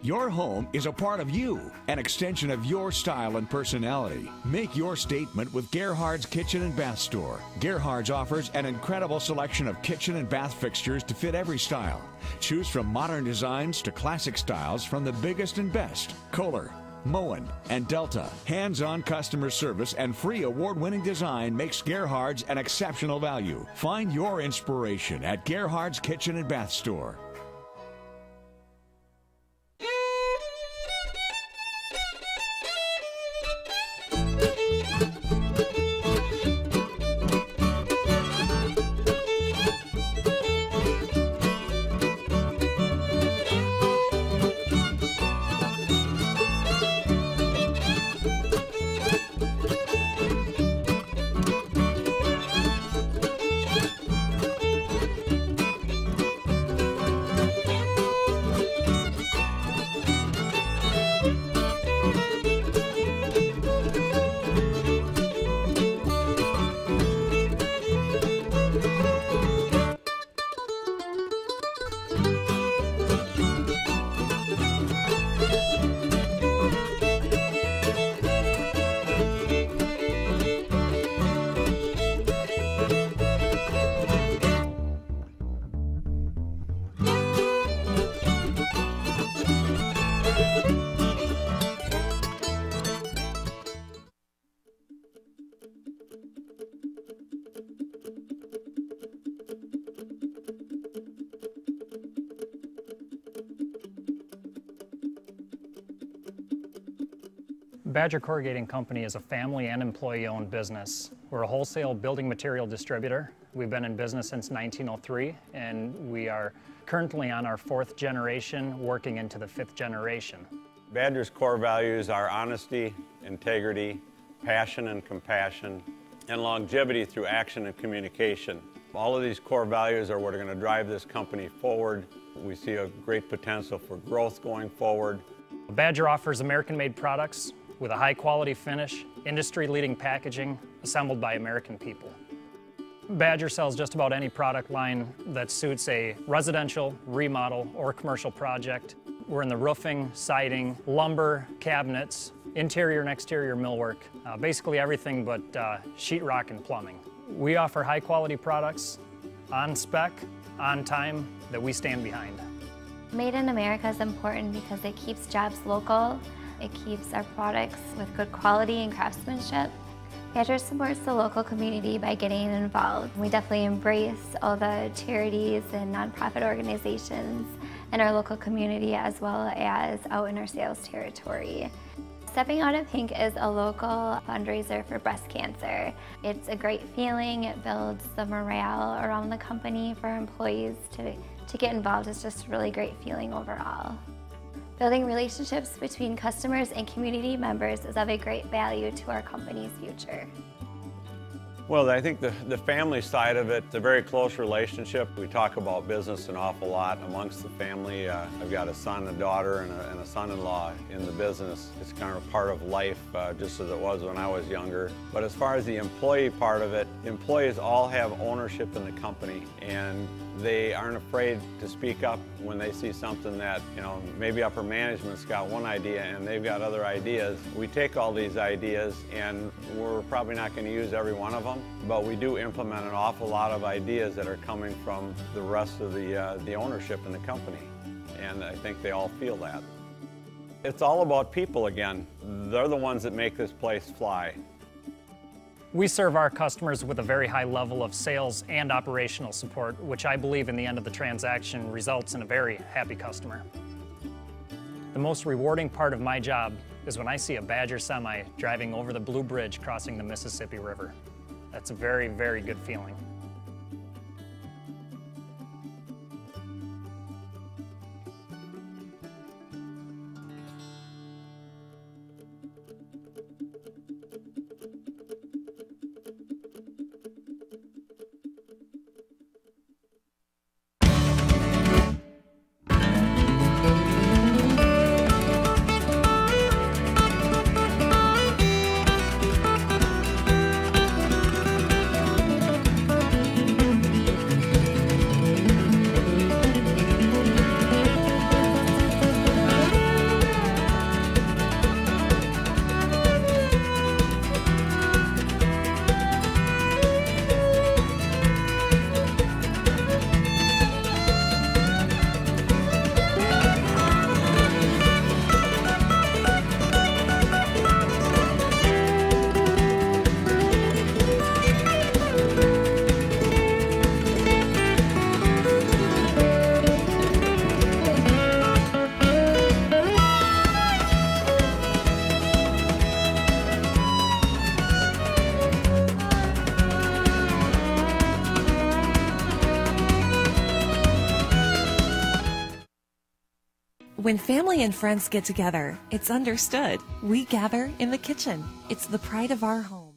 Your home is a part of you, an extension of your style and personality. Make your statement with Gerhard's Kitchen and Bath Store. Gerhard's offers an incredible selection of kitchen and bath fixtures to fit every style. Choose from modern designs to classic styles from the biggest and best. Kohler, Moen, and Delta. Hands-on customer service and free award-winning design makes Gerhard's an exceptional value. Find your inspiration at Gerhard's Kitchen and Bath Store. Badger Corrugating Company is a family and employee-owned business. We're a wholesale building material distributor. We've been in business since 1903, and we are currently on our 4th generation, working into the 5th generation. Badger's core values are honesty, integrity, passion and compassion, and longevity through action and communication. All of these core values are what are going to drive this company forward. We see a great potential for growth going forward. Badger offers American-made products with a high-quality finish, industry-leading packaging, assembled by American people. Badger sells just about any product line that suits a residential, remodel, or commercial project. We're in the roofing, siding, lumber, cabinets, interior and exterior millwork, basically everything but sheetrock and plumbing. We offer high-quality products, on spec, on time, that we stand behind. Made in America is important because it keeps jobs local. It keeps our products with good quality and craftsmanship. Badger supports the local community by getting involved. We definitely embrace all the charities and nonprofit organizations in our local community, as well as out in our sales territory. Stepping Out of Pink is a local fundraiser for breast cancer. It's a great feeling. It builds the morale around the company for employees to get involved. It's just a really great feeling overall. Building relationships between customers and community members is of a great value to our company's future. Well, I think the family side of it, it's a very close relationship. We talk about business an awful lot amongst the family. I've got a son, a daughter, and a son-in-law in the business. It's kind of part of life, just as it was when I was younger. But as far as the employee part of it, employees all have ownership in the company, and they aren't afraid to speak up when they see something that, maybe upper management's got one idea and they've got other ideas. We take all these ideas, and we're probably not going to use every one of them, but we do implement an awful lot of ideas that are coming from the rest of the ownership in the company, and I think they all feel that. It's all about people again. They're the ones that make this place fly. We serve our customers with a very high level of sales and operational support, which I believe in the end of the transaction results in a very happy customer. The most rewarding part of my job is when I see a Badger semi driving over the Blue Bridge crossing the Mississippi River. That's a very, very good feeling. When family and friends get together, it's understood. We gather in the kitchen. It's the pride of our home.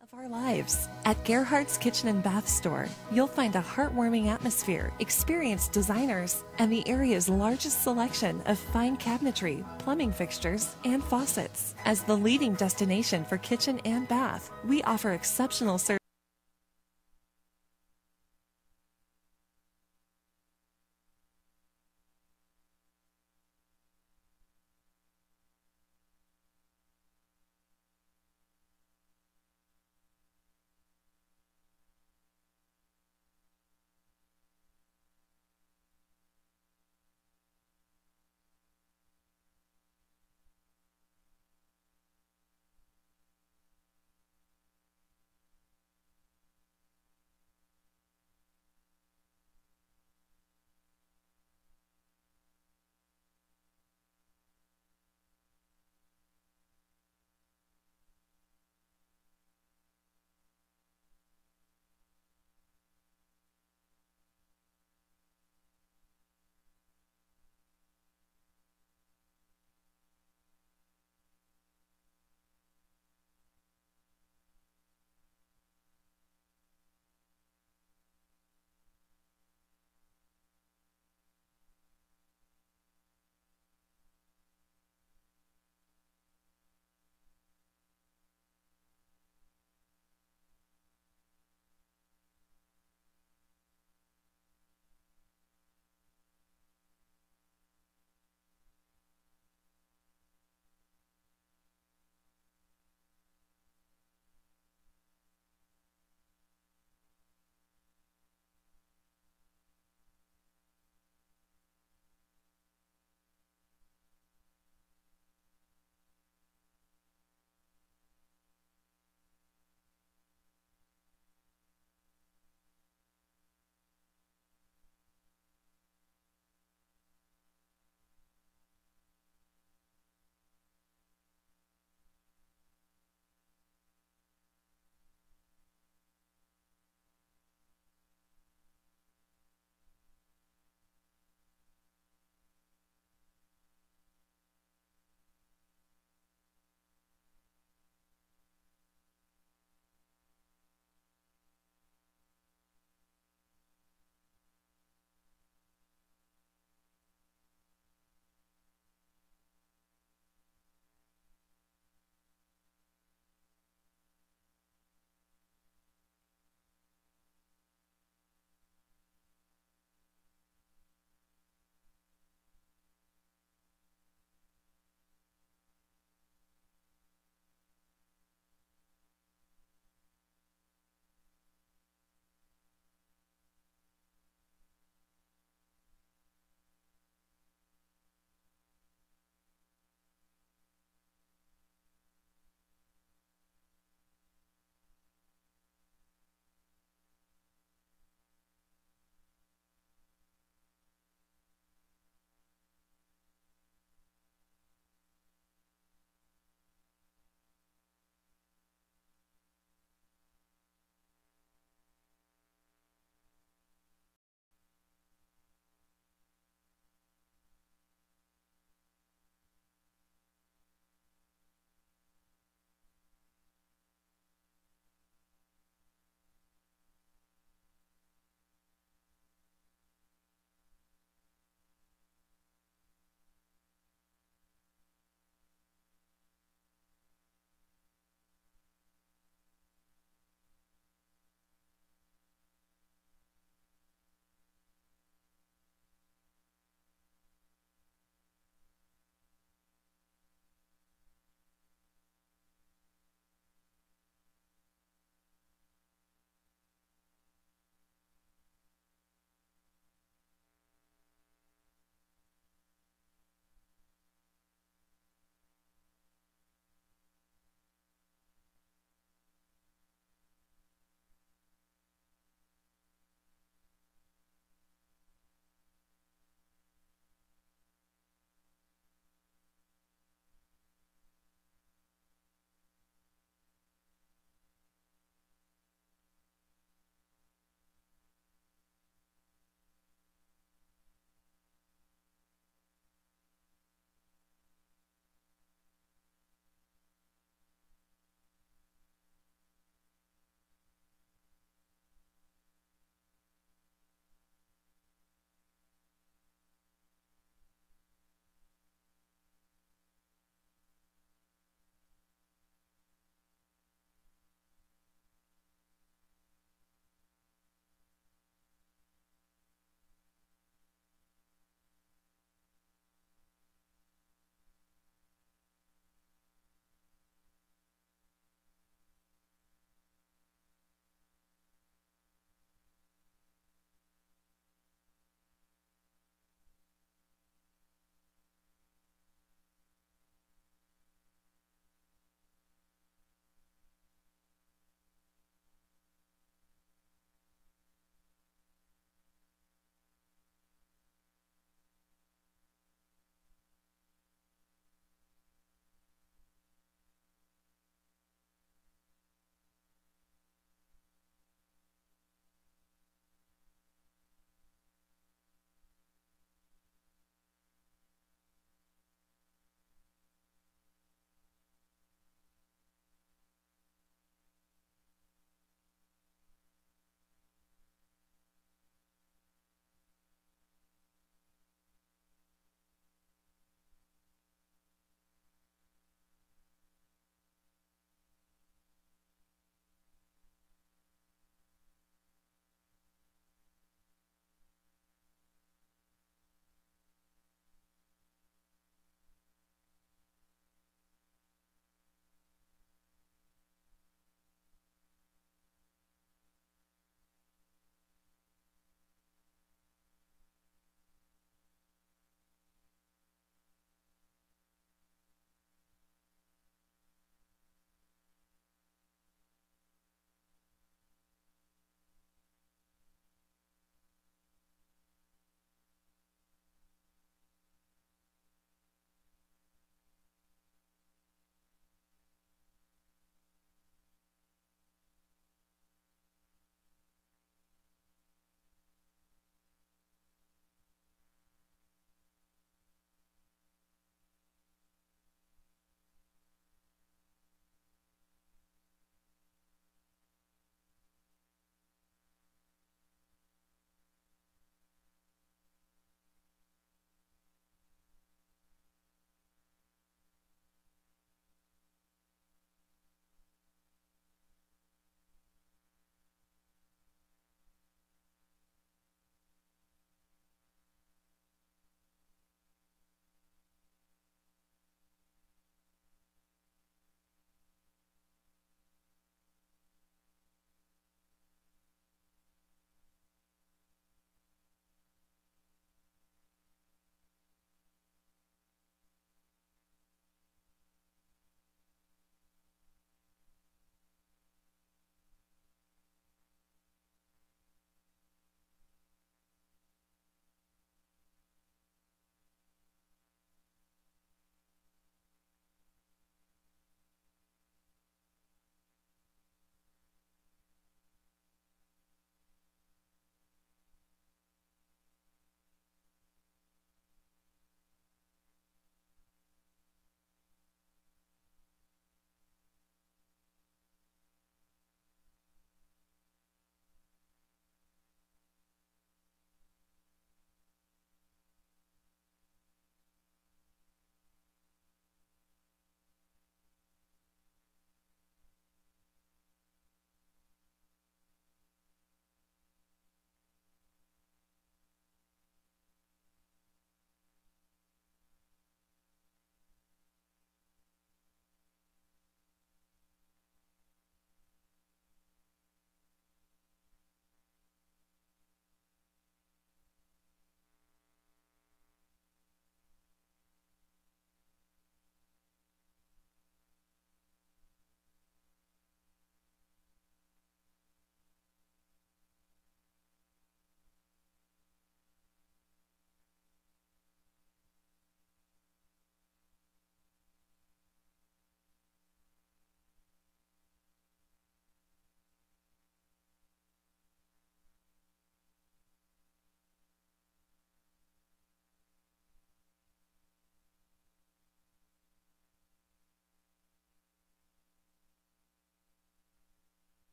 Of our lives. At Gerhardt's Kitchen and Bath Store, you'll find a heartwarming atmosphere, experienced designers, and the area's largest selection of fine cabinetry, plumbing fixtures, and faucets. As the leading destination for kitchen and bath, we offer exceptional service.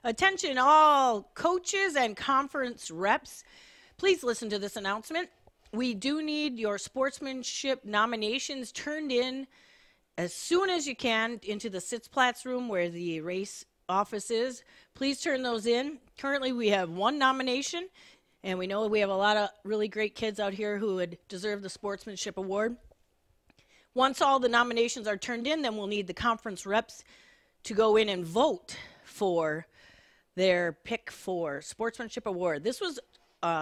Attention all coaches and conference reps. Please listen to this announcement. We do need your sportsmanship nominations turned in as soon as you can into the Sitzplatz room where the race office is. Please turn those in. Currently we have one nomination, and we know we have a lot of really great kids out here who would deserve the sportsmanship award. Once all the nominations are turned in, then we'll need the conference reps to go in and vote for their pick for sportsmanship award. This was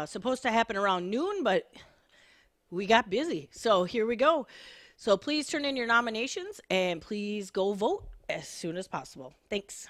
supposed to happen around noon, but we got busy. So here we go. So please turn in your nominations and please go vote as soon as possible. Thanks.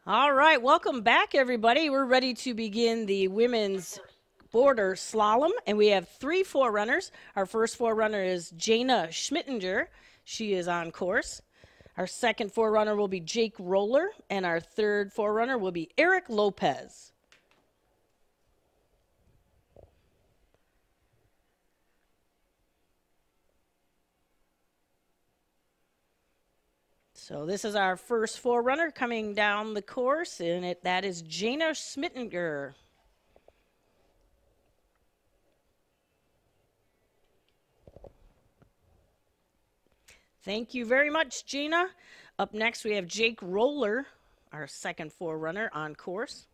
All right, welcome back, everybody. We're ready to begin the women's border slalom, and we have 3 forerunners. Our first forerunner is Jana Schmittinger. She is on course. Our second forerunner will be Jake Roller, and our third forerunner will be Eric Lopez. So this is our first forerunner coming down the course, and that is Jana Schmittinger. Thank you very much, Gina. Up next, we have Jake Roller, our second forerunner on course.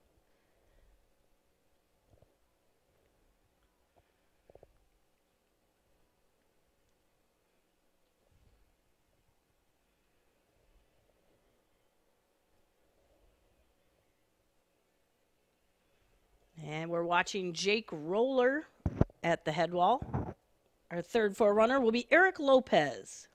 And we're watching Jake Roller at the head wall. Our third forerunner will be Eric Lopez.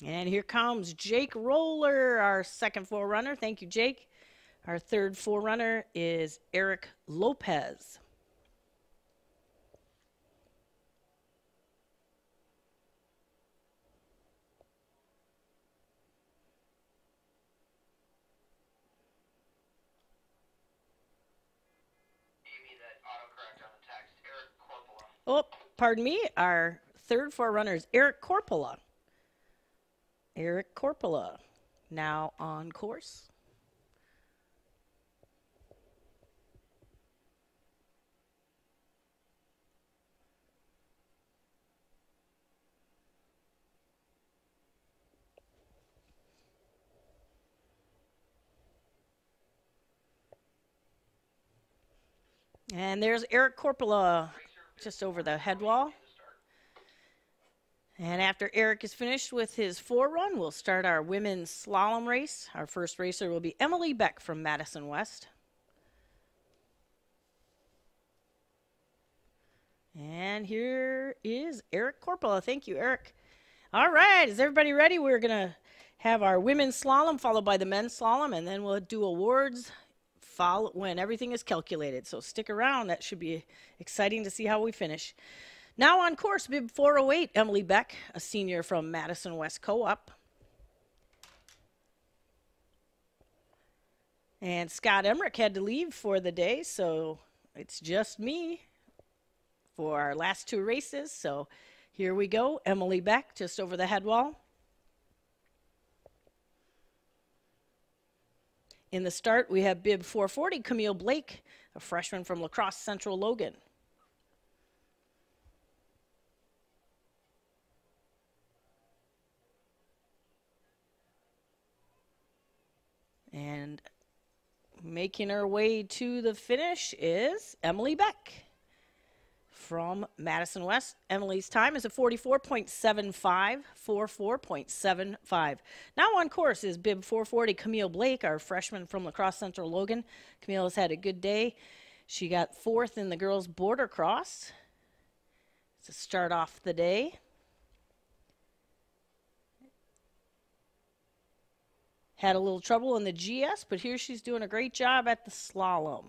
And here comes Jake Roller, our second forerunner. Thank you, Jake. Our third forerunner is Eric Lopez. Oh, pardon me. Our third forerunner is Eric Corpola. Eric Corpola, now on course. And there's Eric Corpola just over the head wall. And after Eric is finished with his forerun, we'll start our women's slalom race. Our first racer will be Emily Beck from Madison West. And here is Eric Corpola. Thank you, Eric. All right, is everybody ready? We're going to have our women's slalom followed by the men's slalom, and then we'll do awards when everything is calculated. So stick around. That should be exciting to see how we finish. Now on course, bib 408, Emily Beck, a senior from Madison West Co-op. And Scott Emmerich had to leave for the day, so it's just me for our last 2 races. So here we go, Emily Beck, just over the head wall. In the start, we have bib 440, Camille Blake, a freshman from La Crosse Central Logan. And making her way to the finish is Emily Beck from Madison West. Emily's time is a 44.75, 44.75. Now on course is bib 440, Camille Blake, our freshman from La Crosse Central Logan. Camille has had a good day. She got 4th in the girls' border cross to start off the day. Had a little trouble in the GS, but here she's doing a great job at the slalom.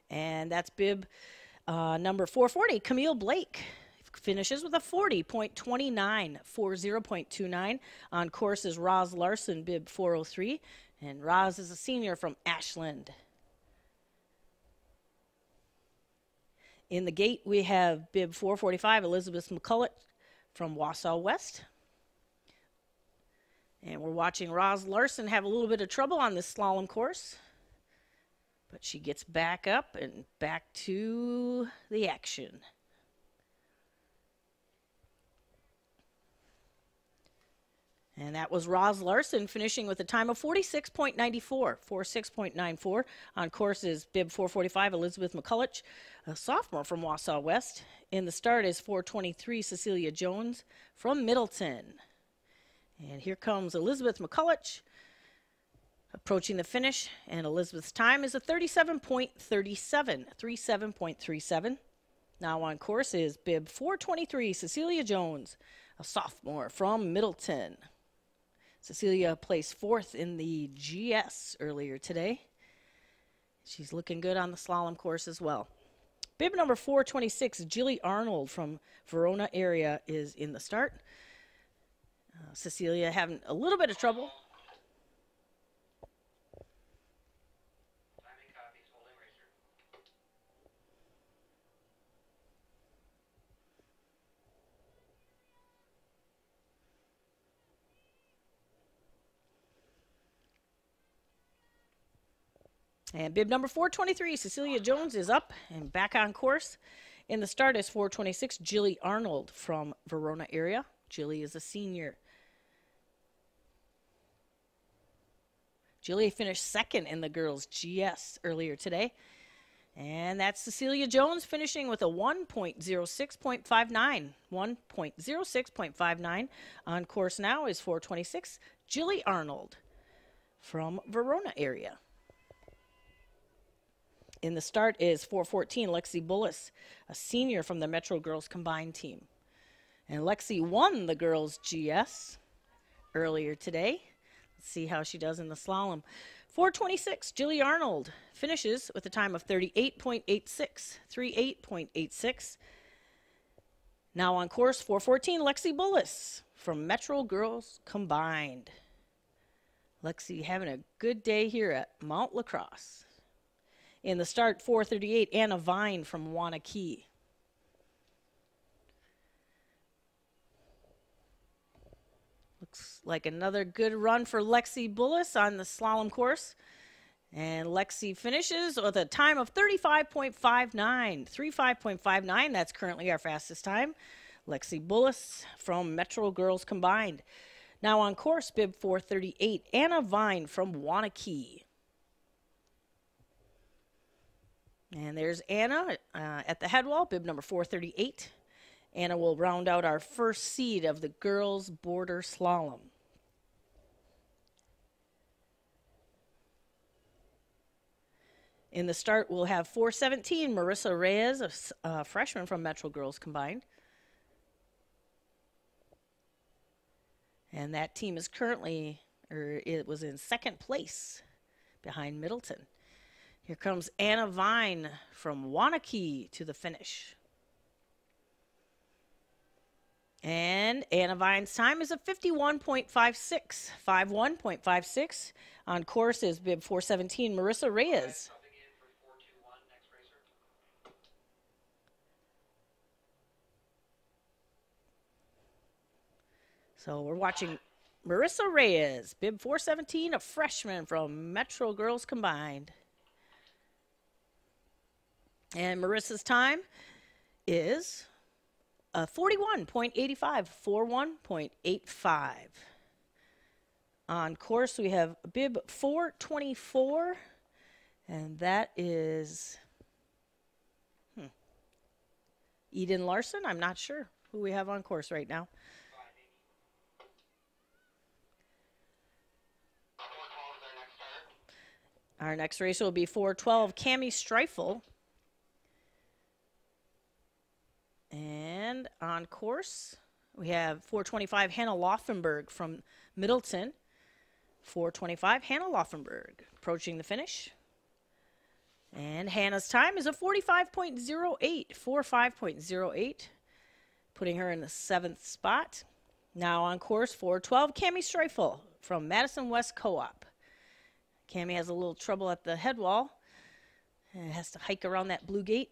And that's bib number 440, Camille Blake. Finishes with a 40.29, 40.29. On course is Roz Larson, bib 403. And Roz is a senior from Ashland. In the gate, we have bib 445, Elizabeth McCulloch from Wausau West. And we're watching Roz Larson have a little bit of trouble on this slalom course. But she gets back up and back to the action. And that was Roz Larson finishing with a time of 46.94, 46.94. On course is bib 445, Elizabeth McCulloch, a sophomore from Wausau West. In the start is 423, Cecilia Jones from Middleton. And here comes Elizabeth McCulloch approaching the finish, and Elizabeth's time is a 37.37. Now on course is bib 423, Cecilia Jones, a sophomore from Middleton. Cecilia placed 4th in the GS earlier today. She's looking good on the slalom course as well. Bib number 426, Jilly Arnold from Verona area, is in the start. Cecilia having a little bit of trouble. And bib number 423, Cecilia Jones, is up and back on course. In the start is 426, Jilly Arnold from Verona area. Jilly is a senior. Jilly finished 2nd in the girls' GS earlier today. And that's Cecilia Jones finishing with a 1.06.59. 1.06.59. On course now is 426, Jilly Arnold from Verona area. In the start is 414, Lexi Bullis, a senior from the Metro Girls Combined team. And Lexi won the girls' GS earlier today. Let's see how she does in the slalom. 426, Jilly Arnold finishes with a time of 38.86. 38.86. Now on course, 414, Lexi Bullis from Metro Girls Combined. Lexi having a good day here at Mount Lacrosse. In the start, 438, Anna Vine from Wanakee. Looks like another good run for Lexi Bullis on the slalom course. And Lexi finishes with a time of 35.59. 35.59, that's currently our fastest time. Lexi Bullis from Metro Girls Combined. Now on course, bib 438, Anna Vine from Wanakee. And there's Anna at the head wall, bib number 438. Anna will round out our first seed of the girls' border slalom. In the start, we'll have 417, Marissa Reyes, a freshman from Metro Girls Combined. And that team is currently, or it was in 2nd place behind Middleton. Here comes Anna Vine from Wanakee to the finish. And Anna Vine's time is a 51.56. 51.56. On course is bib 417, Marissa Reyes. So we're watching Marissa Reyes, bib 417, a freshman from Metro Girls Combined. And Marissa's time is 41.85, 41.85. On course, we have bib 424, and that is Eden Larson. I'm not sure who we have on course right now. Our next race will be 412, Cami Streifel. And on course, we have 425, Hannah Laufenberg from Middleton. 425, Hannah Laufenberg approaching the finish. And Hannah's time is a 45.08, 45.08, putting her in the 7th spot. Now on course, 412, Cami Streifel from Madison West Co-op. Cami has a little trouble at the head wall and has to hike around that blue gate.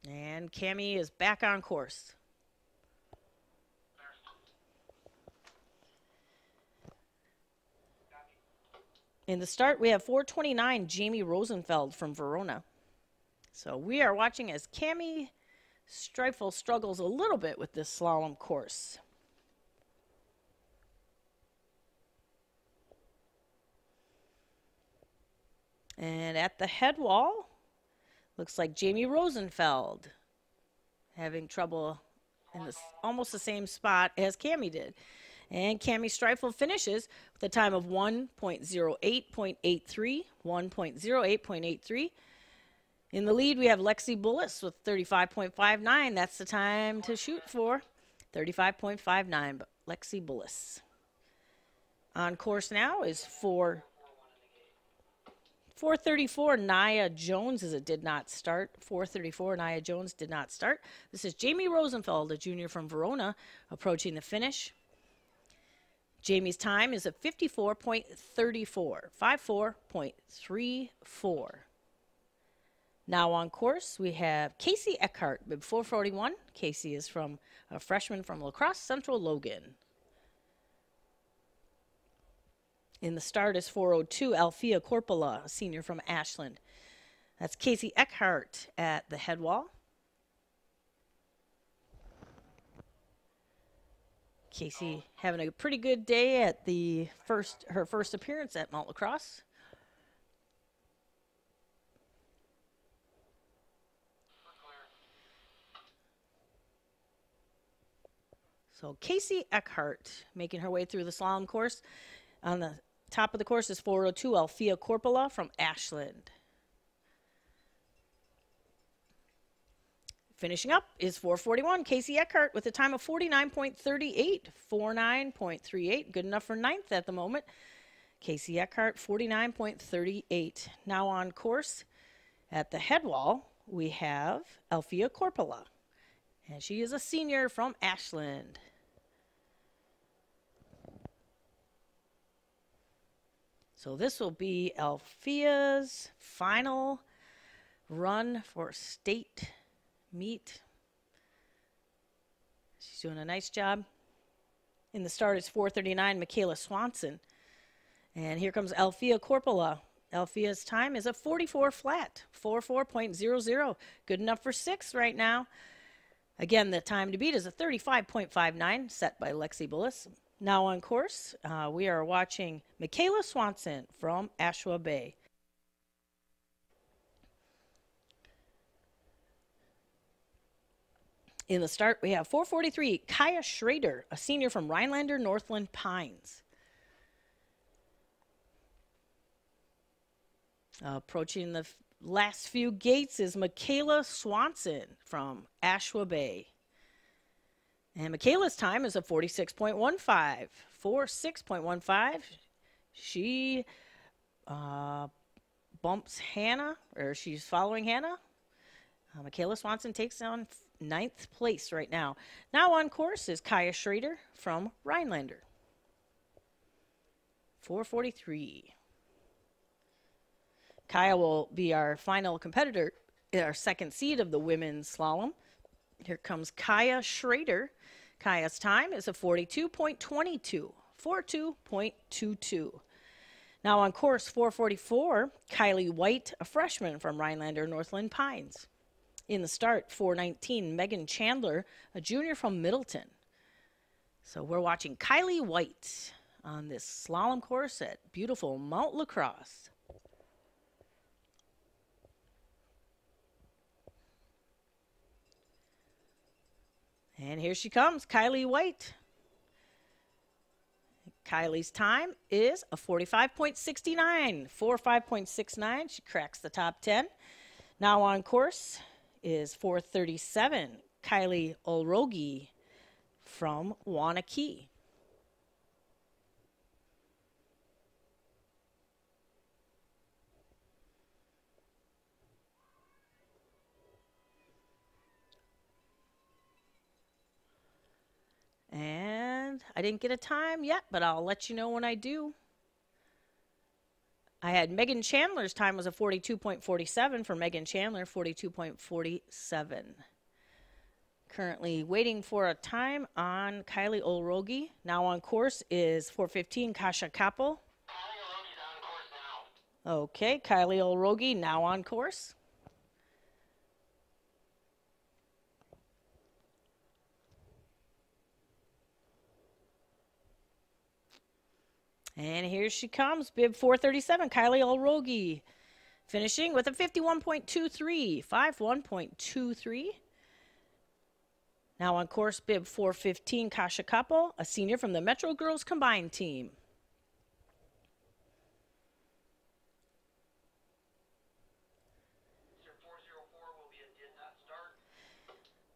And Cami is back on course. In the start, we have 429, Jamie Rosenfeld from Verona. So we are watching as Cami Streifel struggles a little bit with this slalom course. And at the head wall, Looks like Jamie Rosenfeld having trouble in this, almost the same spot as Cammie did. And Cammie Streifel finishes with a time of 1.08.83, 1.08.83. In the lead, we have Lexi Bullis with 35.59. That's the time to shoot for, 35.59, Lexi Bullis. On course now is 434, Nia Jones, as it did not start. 434, Nia Jones did not start. This is Jamie Rosenfeld, a junior from Verona, approaching the finish. Jamie's time is at 54.34, 54.34. Now on course, we have Casey Eckhart, bib 441. Casey is from a freshman from La Crosse Central Logan. In the start is 402, Althea Corpola, a senior from Ashland. That's Casey Eckhart at the head wall. Casey having a pretty good day at her first appearance at Mount La Crosse. So Casey Eckhart making her way through the slalom course. On the top of the course is 402, Althea Corpola from Ashland. Finishing up is 441, Casey Eckhart with a time of 49.38, 49.38, good enough for ninth at the moment. Casey Eckhart, 49.38. Now on course at the head wall, we have Althea Corpola, and she is a senior from Ashland. So this will be Althea's final run for state meet. She's doing a nice job. In the start is 439, Michaela Swanson. And here comes Althea Corpola. Althea's time is a 44 flat, 44.00. Good enough for sixth right now. Again, the time to beat is a 35.59 set by Lexi Bullis. Now on course, we are watching Michaela Swanson from Ashwa Bay. In the start, we have 443, Kaya Schrader, a senior from Rhinelander Northland Pines. Approaching the last few gates is Michaela Swanson from Ashwa Bay. And Michaela's time is a 46.15, 46.15. She bumps Hannah, or she's following Hannah. Michaela Swanson takes on ninth place right now. Now on course is Kaya Schrader from Rhinelander. 443. Kaya will be our final competitor, our second seed of the women's slalom. Here comes Kaya Schrader. Kaya's time is a 42.22, 42.22. Now on course 444, Kylie White, a freshman from Rhinelander Northland Pines. In the start, 419, Megan Chandler, a junior from Middleton. So we're watching Kylie White on this slalom course at beautiful Mount La Crosse. And here she comes, Kylie White. Kylie's time is a 45.69, 45.69. She cracks the top 10. Now on course is 437, Kylie Olrogi from Wanakee. And I didn't get a time yet, but I'll let you know when I do. I had Megan Chandler's time was a 42.47 for Megan Chandler, 42.47. Currently waiting for a time on Kylie Olrogi. Now on course is 415, Kasha Kappel. Okay, Kylie Olrogi now on course. And here she comes, bib 437, Kylie Olrogi. finishing with a 51.23, 51.23. Now on course, bib 415, Kasha Kappel, a senior from the Metro Girls Combined team.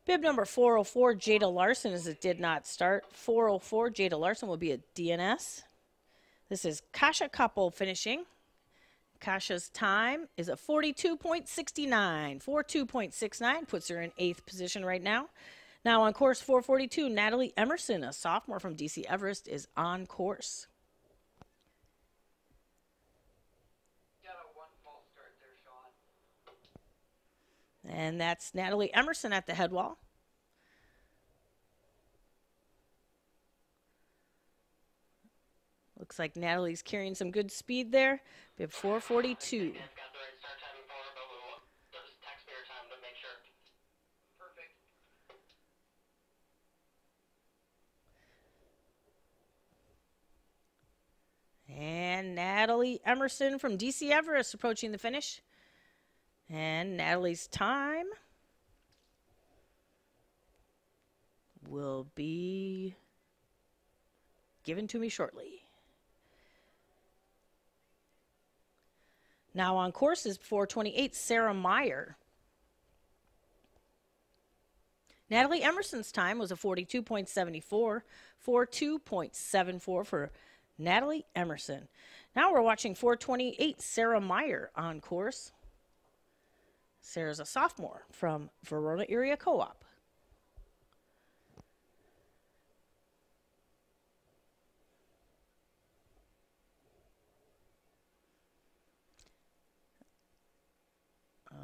Bib number 404, Jada Larson, as it did not start. 404, Jada Larson will be a DNS. This is Kasha Kappel finishing. Kasha's time is a 42.69. 42.69 puts her in 8th position right now. Now on course 442, Natalie Emerson, a sophomore from DC Everest, is on course. And that's Natalie Emerson at the head wall. Looks like Natalie's carrying some good speed there. Bib 442. And Natalie Emerson from DC Everest approaching the finish. And Natalie's time will be given to me shortly. Now on course is 428, Sarah Meyer. Natalie Emerson's time was a 42.74, 42.74 for Natalie Emerson. Now we're watching 428, Sarah Meyer on course. Sarah's a sophomore from Verona Area Co-op.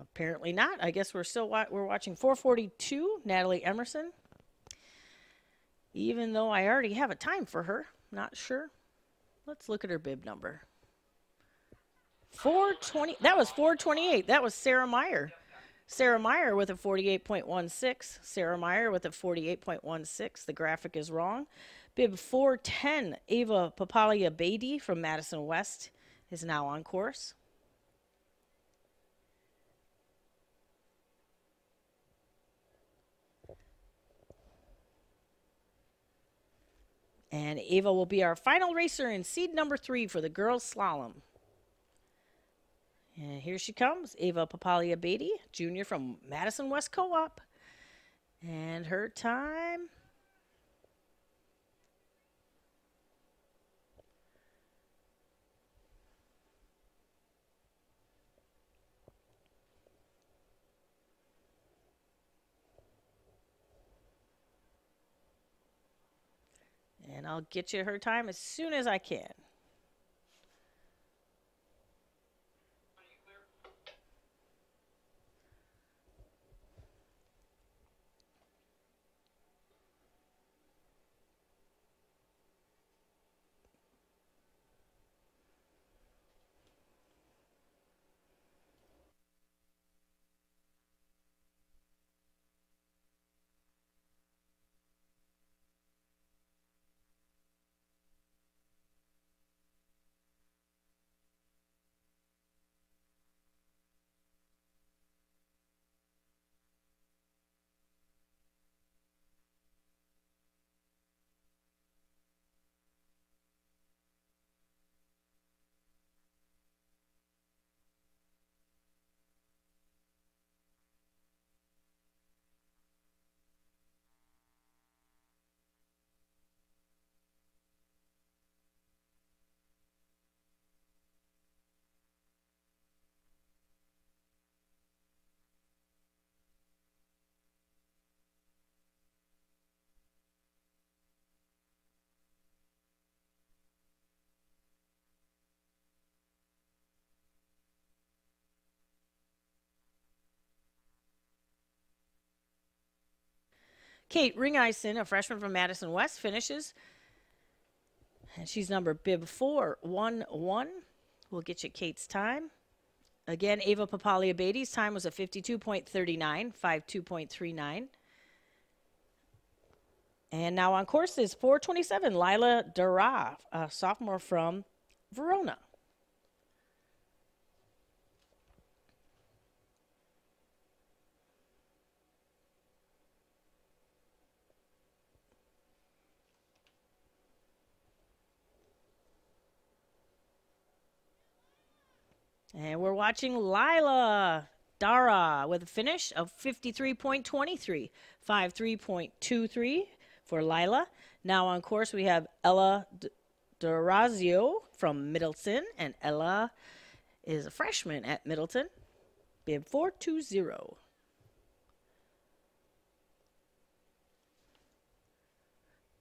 Apparently not. I guess we're watching 442, Natalie Emerson. Even though I already have a time for her, not sure. Let's look at her bib number. 420. That was 428. That was Sarah Meyer. Sarah Meyer with a 48.16. Sarah Meyer with a 48.16. The graphic is wrong. Bib 410, Ava Papalia Beatty from Madison West is now on course. And Ava will be our final racer in seed number 3 for the girls slalom. And here she comes, Ava Papalia Beatty, junior from Madison West Co-op. And her time and I'll get you her time as soon as I can. Kate Ringeisen, a freshman from Madison West, finishes. And she's number bib 411. We'll get you Kate's time. Again, Ava Papalia Beatty's time was a 52.39, 52.39. And now on course is 427, Lila Dara, a sophomore from Verona. And we're watching Lila Dara with a finish of 53.23, 53.23 for Lila. Now on course we have Ella Durazio from Middleton, and Ella is a freshman at Middleton. Bib 420.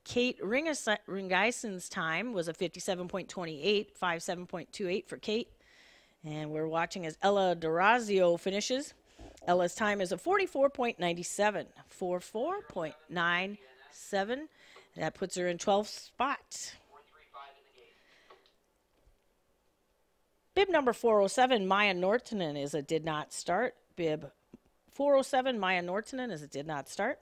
Kate Ringeison's time was a 57.28, 57.28 for Kate. And we're watching as Ella Durazio finishes. Ella's time is a 44.97, 44.97. That puts her in 12th spot. Bib number 407, Maya Nortonen, is a did not start. Bib 407, Maya Nortonen, is a did not start.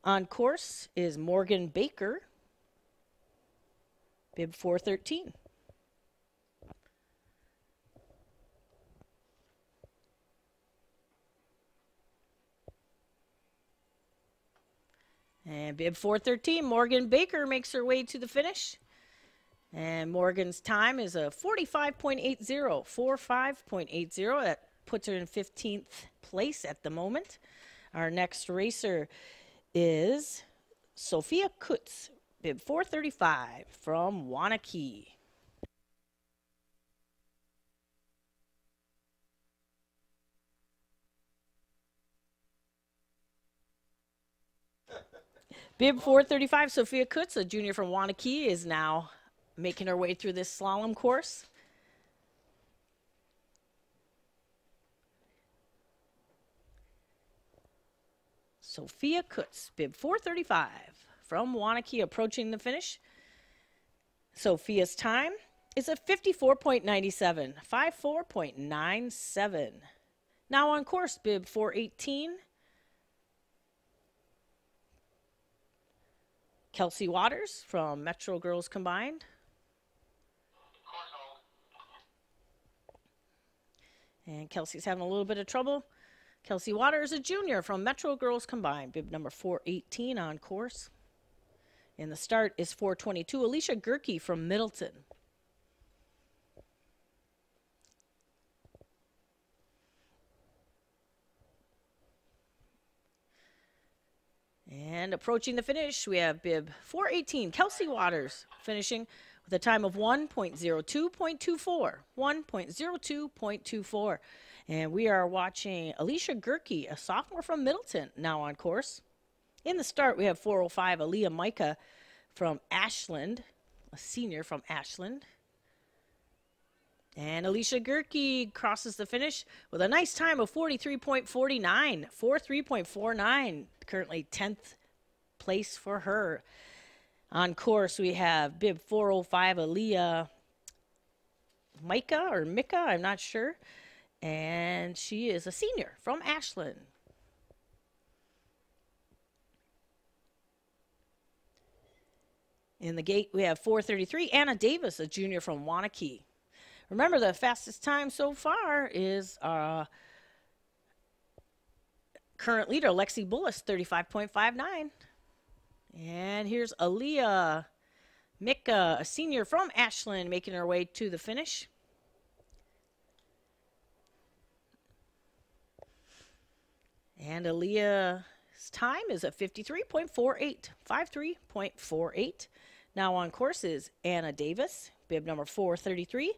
On course is Morgan Baker. Bib 413. And bib 413, Morgan Baker makes her way to the finish. And Morgan's time is a 45.80, 45.80. That puts her in 15th place at the moment. Our next racer is Sophia Kutz, bib 435 from Wanakee. Bib 435, Sophia Kutz, a junior from Wanakee, is now making her way through this slalom course. Sophia Kutz, bib 435 from Wanakee, approaching the finish. Sophia's time is a 54.97, 54.97. Now on course, bib 418. Kelsey Waters from Metro Girls Combined. And Kelsey's having a little bit of trouble. Kelsey Waters, a junior from Metro Girls Combined, bib number 418 on course. And the start is 422. Alicia Gerke from Middleton. And approaching the finish, we have bib 418, Kelsey Waters, finishing with a time of 1.02.24, 1.02.24. And we are watching Alicia Gerke, a sophomore from Middleton, now on course. In the start, we have 405, Aaliyah Micah from Ashland, a senior from Ashland. And Alicia Gerke crosses the finish with a nice time of 43.49, 43.49, currently 10th place for her. On course, we have bib 405, Aaliyah Micah, or Micah, I'm not sure. And she is a senior from Ashland. In the gate, we have 433, Anna Davis, a junior from Wanakee. Remember, the fastest time so far is current leader, Lexi Bullis, 35.59. And here's Aaliyah Micah, a senior from Ashland, making her way to the finish. And Aaliyah's time is a 53.48, 53.48. Now on course is Anna Davis, bib number 433.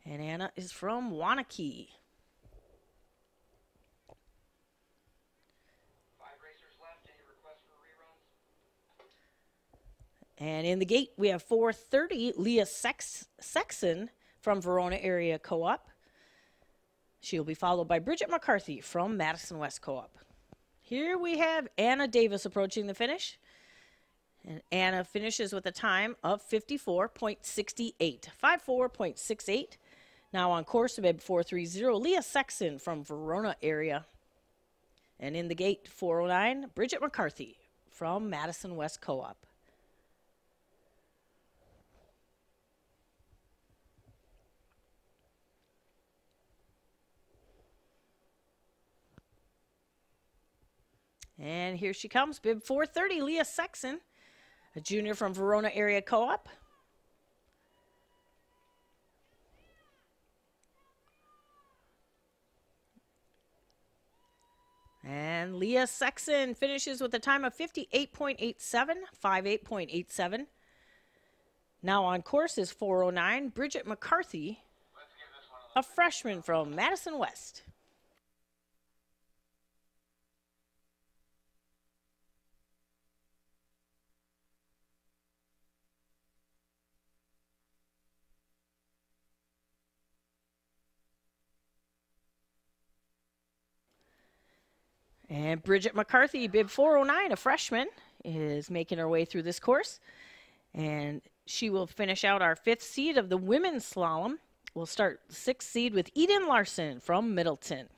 And Anna is from Wanakee. 5 racers left. Any requests for reruns? And in the gate, we have 430, Leah Sexton from Verona Area Co-op. She'll be followed by Bridget McCarthy from Madison West Co-op. Here we have Anna Davis approaching the finish. And Anna finishes with a time of 54.68, 54.68. Now on course, bib 430, Leah Sexton from Verona area. And in the gate, 409, Bridget McCarthy from Madison West Co-op. And here she comes, bib 430, Leah Sexton, a junior from Verona Area Co-op. And Leah Sexton finishes with a time of 58.87, 58.87. Now on course is 409, Bridget McCarthy, a freshman from Madison West. And Bridget McCarthy, bib 409, a freshman, is making her way through this course. And she will finish out our 5th seed of the women's slalom. We'll start 6th seed with Eden Larson from Middleton.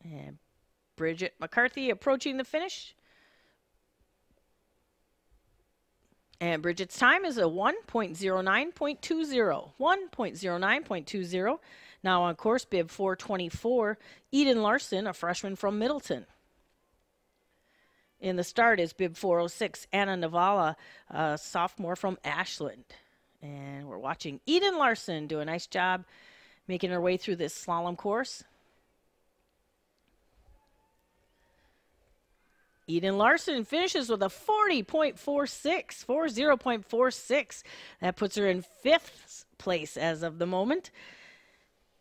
And Bridget McCarthy approaching the finish. And Bridget's time is a 1.09.20. 1.09.20. Now on course, bib 424, Eden Larson, a freshman from Middleton. In the start is bib 406, Anna Navala, a sophomore from Ashland. And we're watching Eden Larson do a nice job making her way through this slalom course. Eden Larson finishes with a 40.46, 40.46. That puts her in 5th place as of the moment.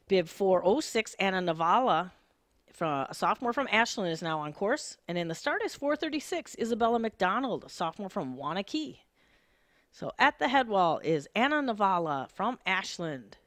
Bib 406, Anna Navala, a sophomore from Ashland, is now on course. And in the start is 436, Isabella McDonald, a sophomore from Wanakee. So at the head wall is Anna Navala from Ashland.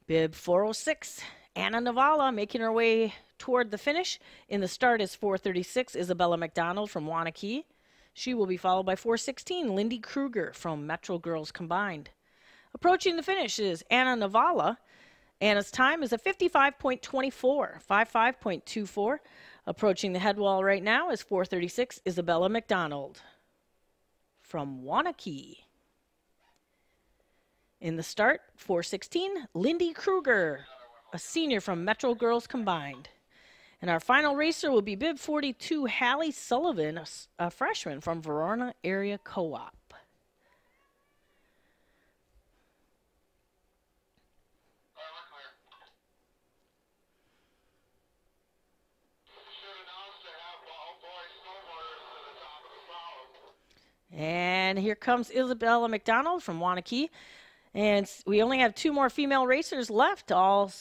Bib 406, Anna Navala making her way toward the finish. In the start is 436, Isabella McDonald from Wanakee. She will be followed by 416, Lindy Kruger from Metro Girls Combined. Approaching the finish is Anna Navala. Anna's time is a 55.24, 55.24. Approaching the head wall right now is 436, Isabella McDonald from Wanakee. In the start, 416, Lindy Kruger, a senior from Metro Girls Combined. And our final racer will be bib 42, Hallie Sullivan, a freshman from Verona Area Co-op. And here comes Isabella McDonald from Wanakee. And we only have 2 more female racers left. All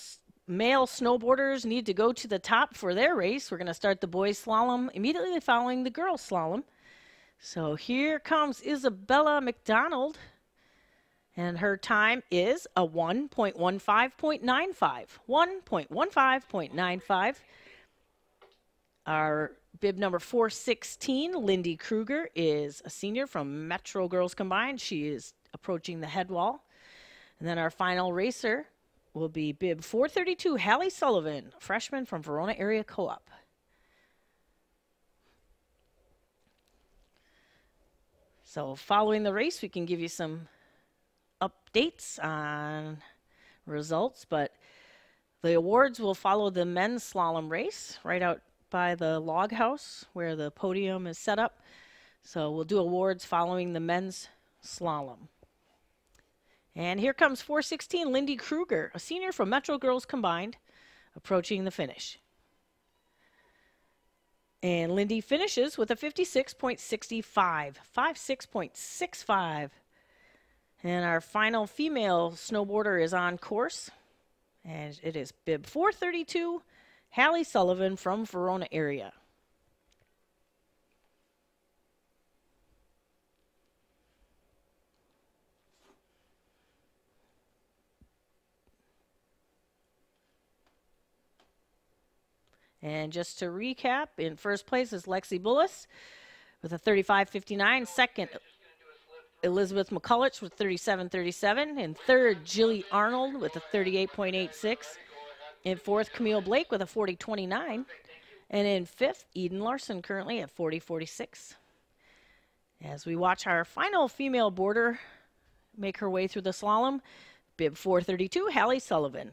male snowboarders need to go to the top for their race. We're going to start the boys slalom immediately following the girls slalom. So here comes Isabella McDonald. And her time is a 1.15.95. 1.15.95. Our bib number 416, Lindy Kruger, is a senior from Metro Girls Combined. She is approaching the head wall. And then our final racer will be bib 432, Hallie Sullivan, a freshman from Verona Area Co-op. So following the race, we can give you some updates on results, but the awards will follow the men's slalom race right out by the log house where the podium is set up. So we'll do awards following the men's slalom. And here comes 416, Lindy Kruger, a senior from Metro Girls Combined, approaching the finish. And Lindy finishes with a 56.65, 56.65. And our final female snowboarder is on course. And it is bib 432, Hallie Sullivan from Verona Area. And just to recap, in first place is Lexi Bullis with a 35.59. Second, Elizabeth McCulloch with 37.37. In third, Jilly Arnold with a 38.86. In fourth, Camille Blake with a 40.29. And in fifth, Eden Larson currently at 40.46. As we watch our final female boarder make her way through the slalom, bib 432, Hallie Sullivan.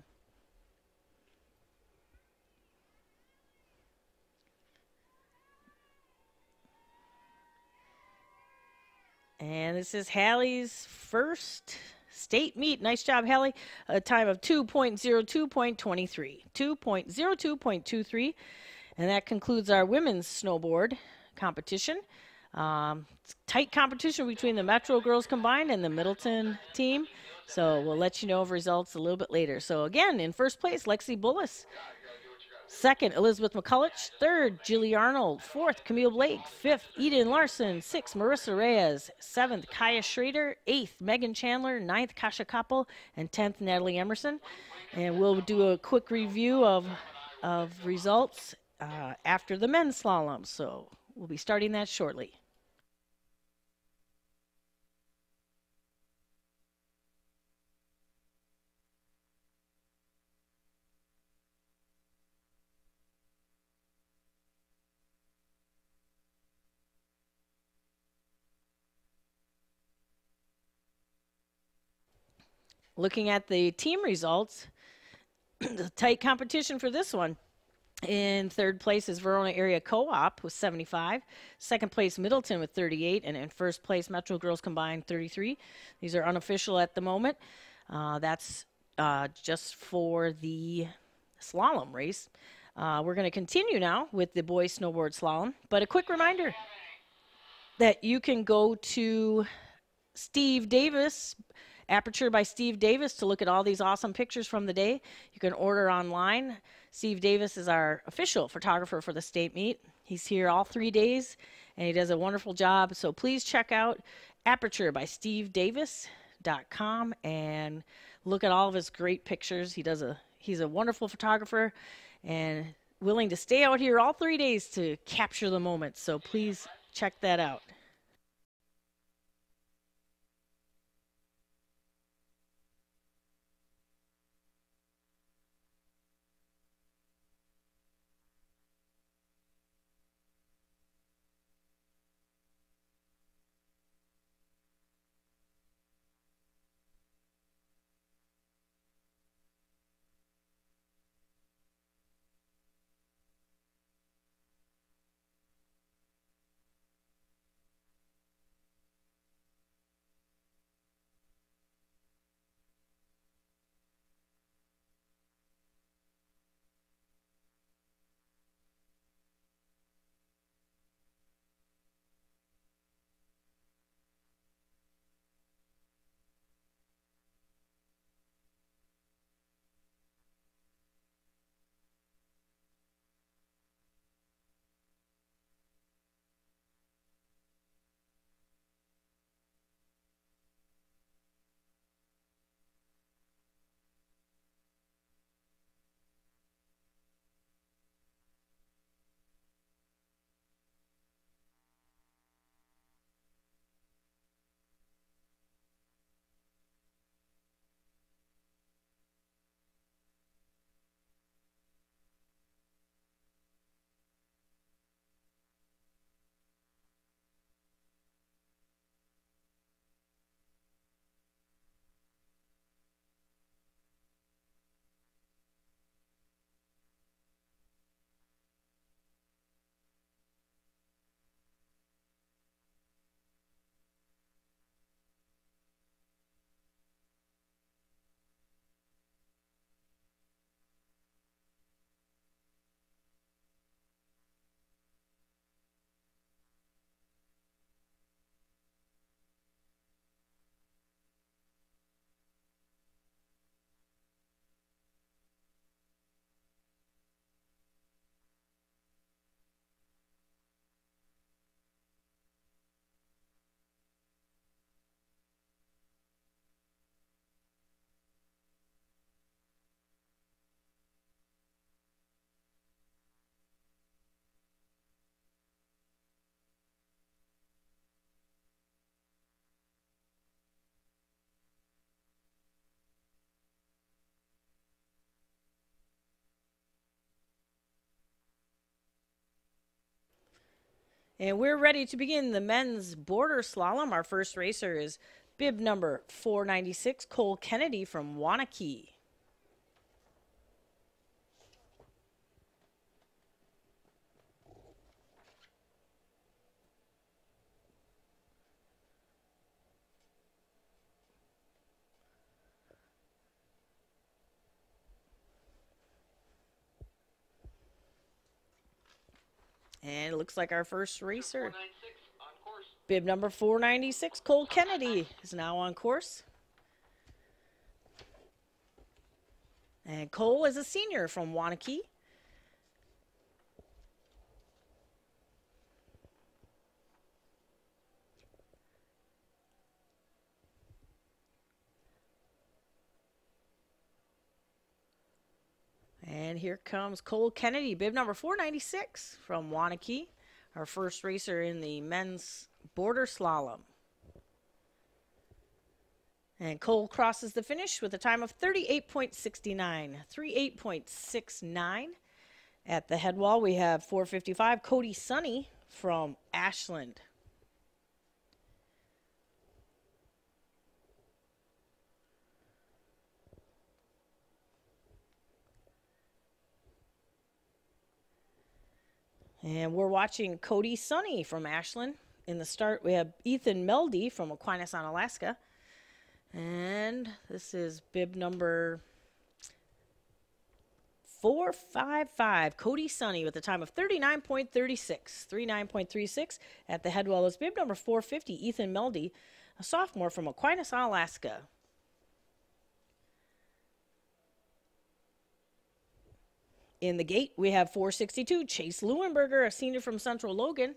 And this is Hallie's first state meet. Nice job, Hallie. A time of 2.02.23. 2.02.23. And that concludes our women's snowboard competition. Tight competition between the Metro girls combined and the Middleton team. So we'll let you know of results a little bit later. So again, in first place, Lexi Bullis. Second, Elizabeth McCulloch. Third, Julie Arnold. Fourth, Camille Blake. Fifth, Eden Larson. Sixth, Marissa Reyes. Seventh, Kaya Schrader. Eighth, Megan Chandler. Ninth, Kasha Koppel. And 10th, Natalie Emerson. And we'll do a quick review of results after the men's slalom. So we'll be starting that shortly. Looking at the team results, the tight competition for this one. In third place is Verona Area Co-op with 75. Second place, Middleton with 38. And in first place, Metro Girls Combined, 33. These are unofficial at the moment. That's just for the slalom race. We're going to continue now with the boys snowboard slalom. But a quick reminder that you can go to Steve Davis, Aperture by Steve Davis, to look at all these awesome pictures from the day. You can order online. Steve Davis is our official photographer for the state meet. He's here all 3 days, and he does a wonderful job. So please check out Aperture by SteveDavis.com and look at all of his great pictures. He's a wonderful photographer and willing to stay out here all 3 days to capture the moment. So please check that out. And we're ready to begin the men's border slalom. Our first racer is bib number 496, Cole Kennedy from Wanakee. And it looks like our first racer, 496 on course. bib number 496, Cole Kennedy, is now on course. And Cole is a senior from Wanakee. And here comes Cole Kennedy, bib number 496 from Wanakee, our first racer in the men's border slalom. And Cole crosses the finish with a time of 38.69, 38.69. At the head wall, we have 455, Cody Sonny from Ashland. And we're watching Cody Sonny from Ashland. In the start, we have Ethan Meldy from Aquinas, Alaska. And this is bib number 455, Cody Sonny, with a time of 39.36, 39.36. At the head wall is bib number 450, Ethan Meldy, a sophomore from Aquinas, Alaska. In the gate, we have 462, Chase Leuenberger, a senior from Central Logan.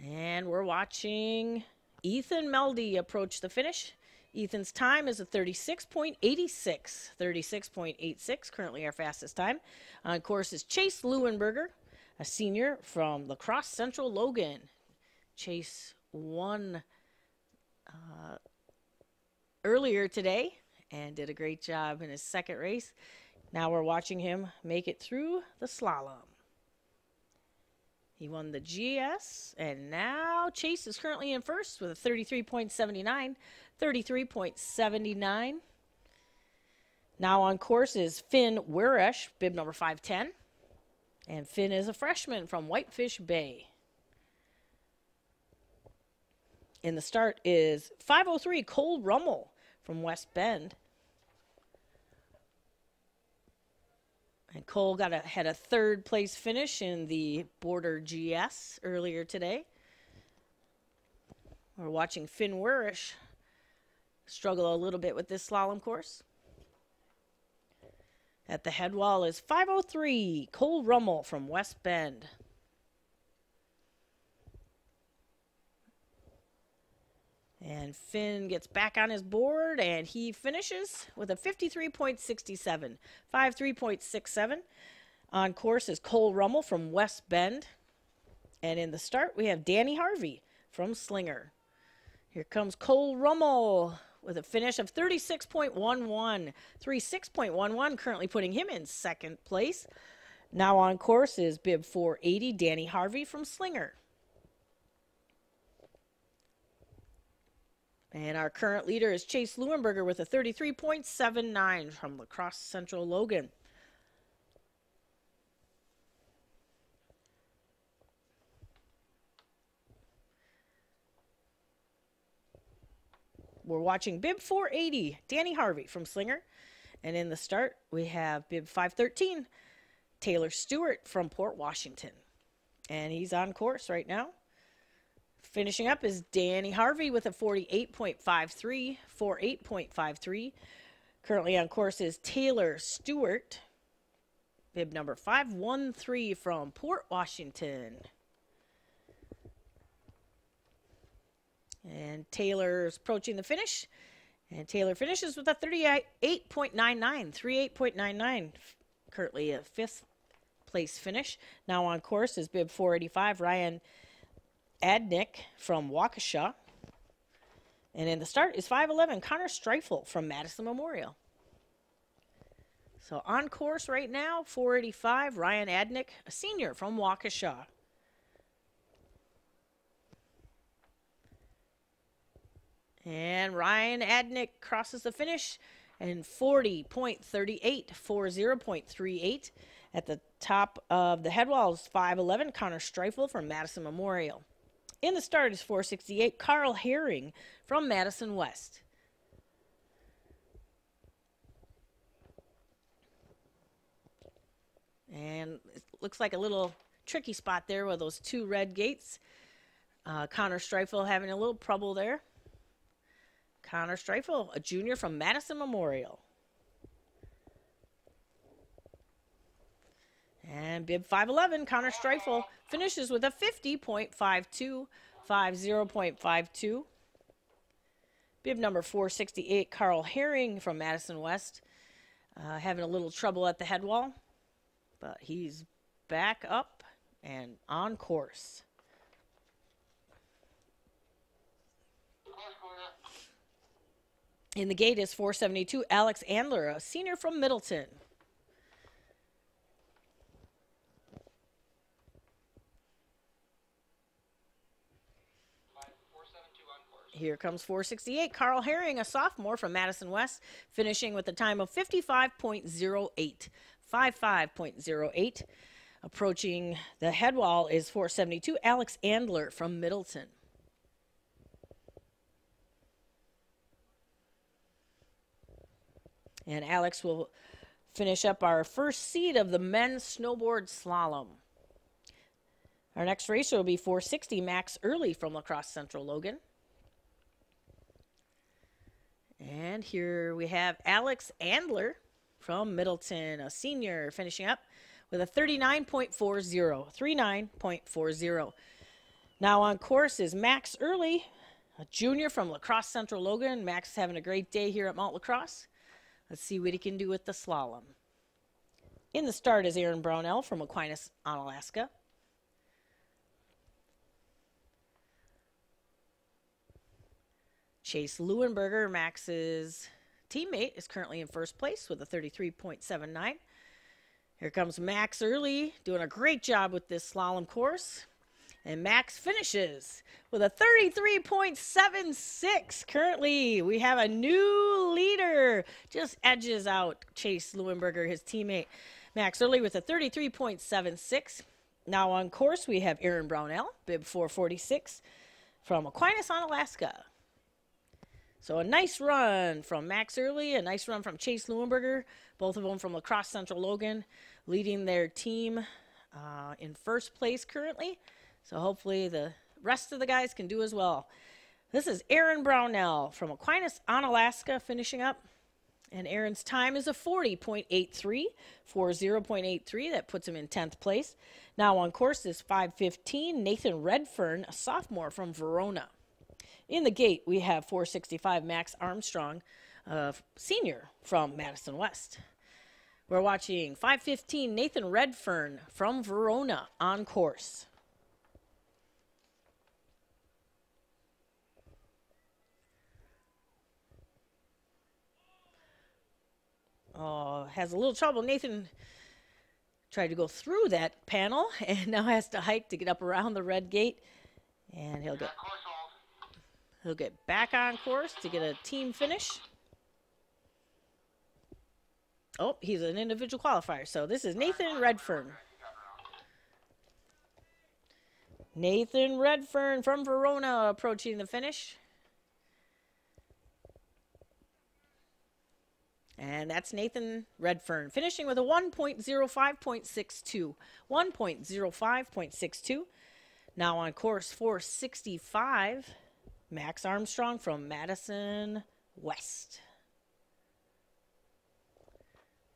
And we're watching Ethan Meldy approach the finish. Ethan's time is a 36.86, 36.86, currently our fastest time. On course is Chase Leuenberger, a senior from La Crosse, Central Logan. Chase won earlier today and did a great job in his second race. Now we're watching him make it through the slalom. He won the GS, and now Chase is currently in first with a 33.79, 33.79. Now on course is Finn Weresh, bib number 510. And Finn is a freshman from Whitefish Bay. In the start is 503, Cole Rummel from West Bend. And Cole had a third place finish in the Border GS earlier today. We're watching Finn Weresh struggle a little bit with this slalom course. At the head wall is 503, Cole Rummel from West Bend. And Finn gets back on his board, and he finishes with a 53.67, 53.67. On course is Cole Rummel from West Bend. And in the start, we have Danny Harvey from Slinger. Here comes Cole Rummel with a finish of 36.11, 36.11, currently putting him in second place. Now on course is bib 480, Danny Harvey from Slinger. And our current leader is Chase Leuenberger with a 33.79 from La Crosse, Central Logan. We're watching bib 480, Danny Harvey from Slinger. And in the start, we have bib 513, Taylor Stewart from Port Washington. And he's on course right now. Finishing up is Danny Harvey with a 48.53, 48.53. Currently on course is Taylor Stewart, bib number 513 from Port Washington. And Taylor's approaching the finish. And Taylor finishes with a 38.99, 38.99. Currently a fifth place finish. Now on course is bib 485, Ryan Adnick from Waukesha. And in the start is 5'11", Connor Streifel from Madison Memorial. So on course right now, 485, Ryan Adnick, a senior from Waukesha. And Ryan Adnick crosses the finish in 40.38, 40.38. At the top of the head wall is 5'11", Connor Streifel from Madison Memorial. In the start is 468, Carl Herring from Madison West. And looks like a little tricky spot there with those two red gates. Connor Streifel having a little trouble there. Connor Streifel, a junior from Madison Memorial. And bib 511, Connor Streifel finishes with a 50.52, 50.52. Bib number 468, Carl Herring from Madison West, having a little trouble at the head wall, but he's back up and on course. In the gate is 472, Alex Andler, a senior from Middleton. Here comes 468, Carl Herring, a sophomore from Madison West, finishing with a time of 55.08. 55.08. Approaching the head wall is 472, Alex Andler from Middleton. And Alex will finish up our first seed of the men's snowboard slalom. Our next racer will be 460, Max Early from La Crosse Central Logan. And here we have Alex Andler from Middleton, a senior, finishing up with a 39.40, 39.40. Now on course is Max Early, a junior from La Crosse Central Logan. Max is having a great day here at Mount La Crosse. Let's see what he can do with the slalom. In the start is Aaron Brownell from Aquinas, Onalaska. Chase Leuenberger, Max's teammate, is currently in first place with a 33.79. Here comes Max Early, doing a great job with this slalom course. And Max finishes with a 33.76. Currently, we have a new leader. Just edges out Chase Leuenberger, his teammate. Max Early with a 33.76. Now on course, we have Aaron Brownell, bib 446, from Aquinas, Onalaska. So a nice run from Max Early, a nice run from Chase Leuenberger, both of them from La Crosse Central Logan, leading their team in first place currently. So hopefully the rest of the guys can do as well. This is Aaron Brownell from Aquinas, Onalaska, finishing up. And Aaron's time is a 40.83, 40.83. That puts him in 10th place. Now on course is 515, Nathan Redfern, a sophomore from Verona. In the gate, we have 465, Max Armstrong, a senior from Madison West. We're watching 515, Nathan Redfern from Verona on course. Has a little trouble. Nathan tried to go through that panel and now has to hike to get up around the red gate. And he'll get back on course to get a team finish. Oh, he's an individual qualifier. So this is Nathan Redfern. Nathan Redfern from Verona approaching the finish. And that's Nathan Redfern, finishing with a 1.05.62. 1.05.62. Now on course 465, Max Armstrong from Madison West.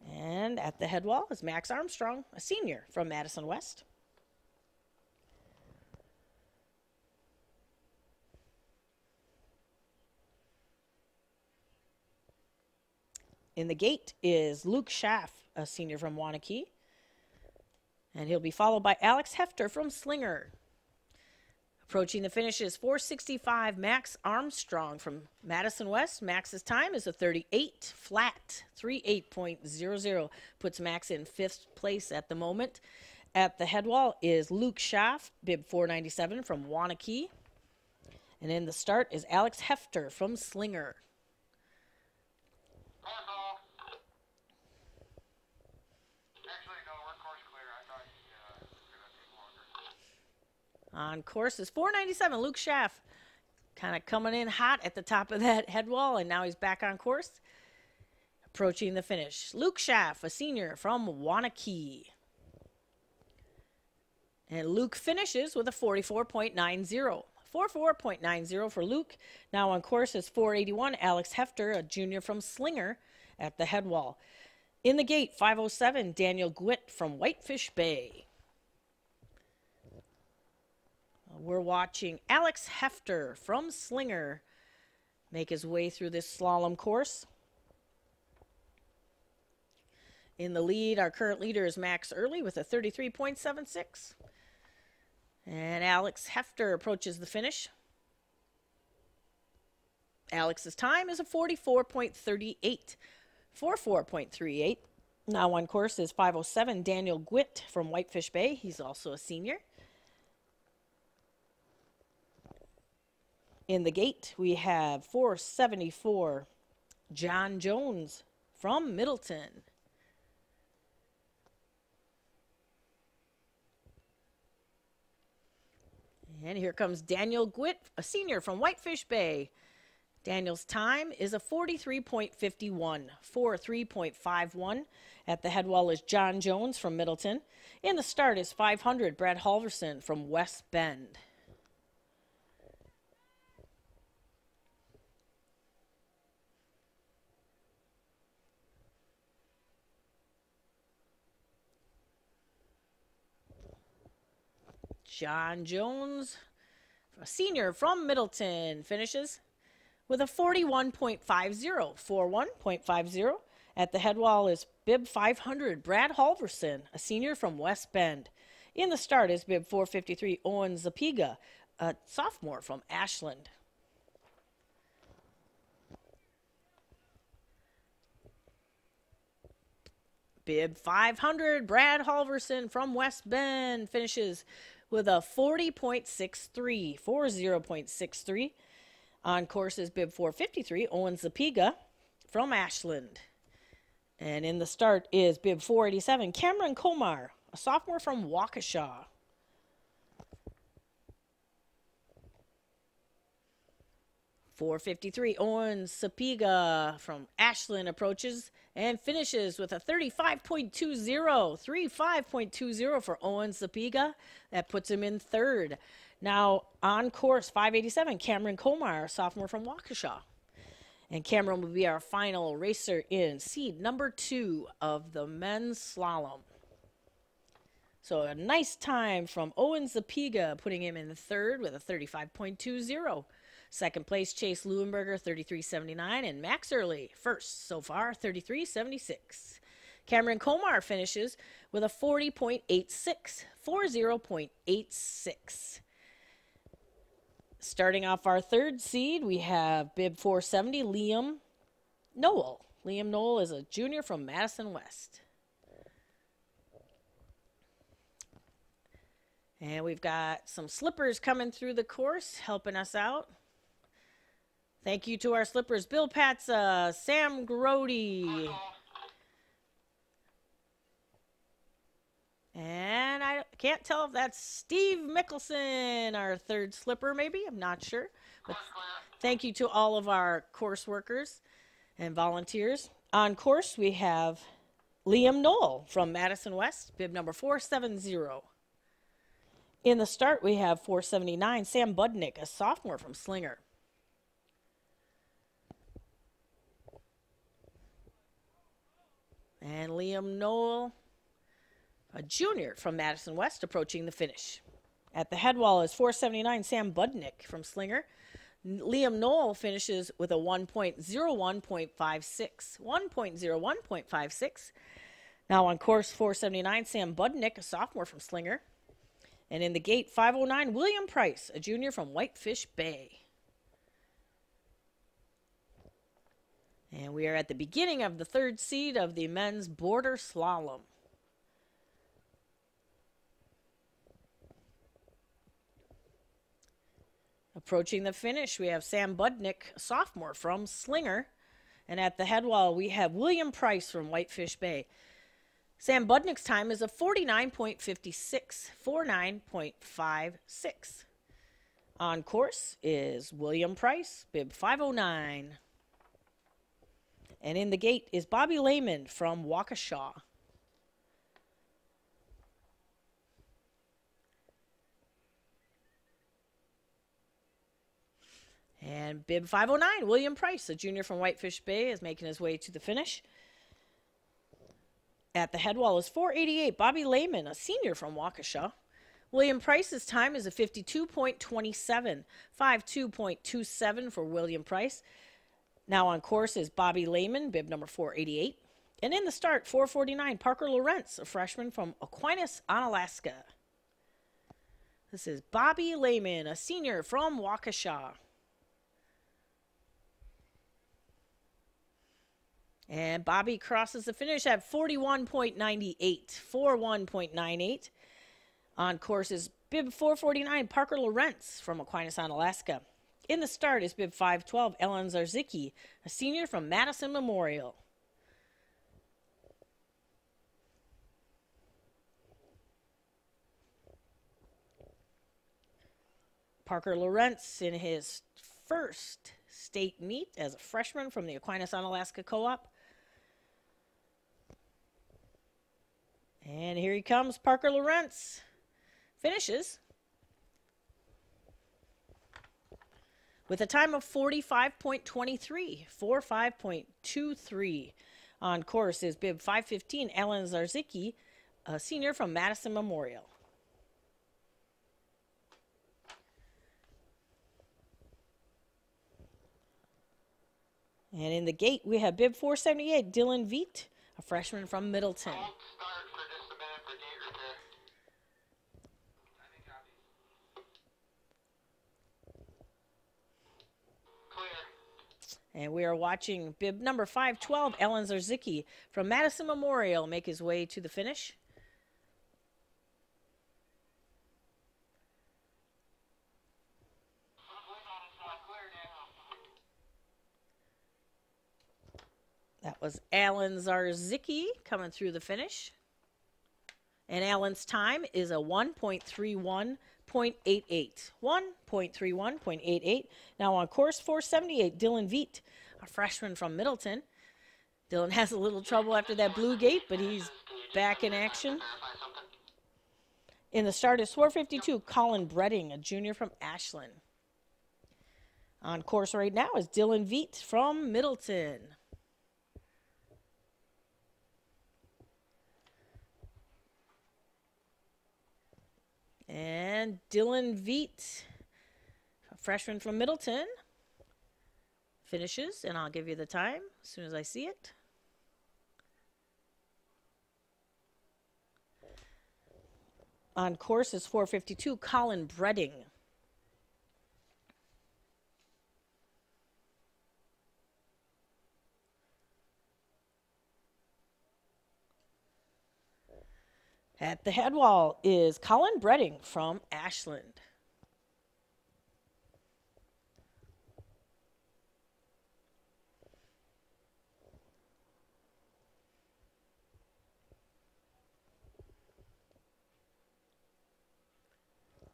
And at the head wall is Max Armstrong, a senior from Madison West. In the gate is Luke Schaff, a senior from Waunakee. And he'll be followed by Alex Hefter from Slinger. Approaching the finish is 465, Max Armstrong from Madison West. Max's time is a 38 flat, 38.00. Puts Max in 5th place at the moment. At the head wall is Luke Schaff, bib 497 from Waunakee. And in the start is Alex Hefter from Slinger. On course is 497, Luke Schaff, kind of coming in hot at the top of that head wall, and now he's back on course. Approaching the finish, Luke Schaff, a senior from Waunakee. And Luke finishes with a 44.90. 44.90 for Luke. Now on course is 481, Alex Hefter, a junior from Slinger, at the head wall. In the gate, 507, Daniel Gwitt from Whitefish Bay. We're watching Alex Hefter from Slinger make his way through this slalom course. In the lead, our current leader is Max Early with a 33.76. And Alex Hefter approaches the finish. Alex's time is a 44.38. 44.38. Now on course is 507, Daniel Gwitt from Whitefish Bay. He's also a senior. In the gate, we have 474, John Jones from Middleton. And here comes Daniel Gwitt, a senior from Whitefish Bay. Daniel's time is a 43.51, 43.51. At the head wall is John Jones from Middleton. In the start is 500, Brad Halverson from West Bend. John Jones, a senior from Middleton, finishes with a 41.50, 41.50. At the head wall is bib 500, Brad Halverson, a senior from West Bend. In the start is bib 453, Owen Zapiga, a sophomore from Ashland. Bib 500, Brad Halverson from West Bend, finishes with a 40.63, 40.63. On course is bib 453, Owen Zapiga from Ashland. And in the start is bib 487, Cameron Komar, a sophomore from Waukesha. .453, Owen Zapiga from Ashland approaches and finishes with a 35.20, 35.20 for Owen Zapiga. That puts him in third. Now on course, 587, Cameron Komar, a sophomore from Waukesha. And Cameron will be our final racer in seed number 2 of the men's slalom. So a nice time from Owen Zapiga, putting him in third with a 35.20. Second place, Chase Leuenberger, 33.79, and Max Early, first so far, 33.76. Cameron Komar finishes with a 40.86, 40.86. Starting off our third seed, we have bib 470, Liam Noel. Liam Noel is a junior from Madison West. And we've got some slippers coming through the course, helping us out. Thank you to our slippers, Bill Patza, Sam Grody. And I can't tell if that's Steve Mickelson, our third slipper, maybe. I'm not sure. But thank you to all of our course workers and volunteers. On course, we have Liam Knoll from Madison West, bib number 470. In the start, we have 479, Sam Budnick, a sophomore from Slinger. And Liam Knoll, a junior from Madison West, approaching the finish. At the head wall is 479, Sam Budnick from Slinger. Liam Knoll finishes with a 1.01.56. 1.01.56. Now on course 479, Sam Budnick, a sophomore from Slinger. And in the gate, 509, William Price, a junior from Whitefish Bay. And we are at the beginning of the third seed of the men's border slalom. Approaching the finish, we have Sam Budnick, a sophomore from Slinger. And at the head wall, we have William Price from Whitefish Bay. Sam Budnick's time is a 49.56, 49.56. On course is William Price, bib 509. And in the gate is Bobby Lehman from Waukesha. And bib 509, William Price, a junior from Whitefish Bay, is making his way to the finish. At the head wall is 488, Bobby Lehman, a senior from Waukesha. William Price's time is a 52.27, 52.27 for William Price. Now on course is Bobby Lehman, bib number 488. And in the start, 449, Parker Lawrence, a freshman from Aquinas, Onalaska. This is Bobby Lehman, a senior from Waukesha. And Bobby crosses the finish at 41.98, 41.98. On course is bib 449, Parker Lawrence from Aquinas, Alaska. In the start is bib 512, Ellen Zarzicki, a senior from Madison Memorial. Parker Lawrence in his first state meet as a freshman from the Aquinas, Alaska Co-op. And here he comes, Parker Lawrence. Finishes with a time of 45.23, 45.23. On course is bib 515, Ellen Zarzicki, a senior from Madison Memorial. And in the gate, we have bib 478, Dylan Veet, a freshman from Middleton. Start for just a minute for gate repair. Clear. And we are watching bib number 512, Ellen Zarzicki from Madison Memorial, make his way to the finish. That was Alan Zarzicki coming through the finish. And Alan's time is a 1.31.88. 1.31.88. Now on course 478, Dylan Veet, a freshman from Middleton. Dylan has a little trouble after that blue gate, but he's back in action. In the start is 452, Colin Bredding, a junior from Ashland. On course right now is Dylan Veet from Middleton. And Dylan Veet, a freshman from Middleton, finishes, and I'll give you the time as soon as I see it. On course is 452, Colin Bredding. At the head wall is Colin Bredding from Ashland.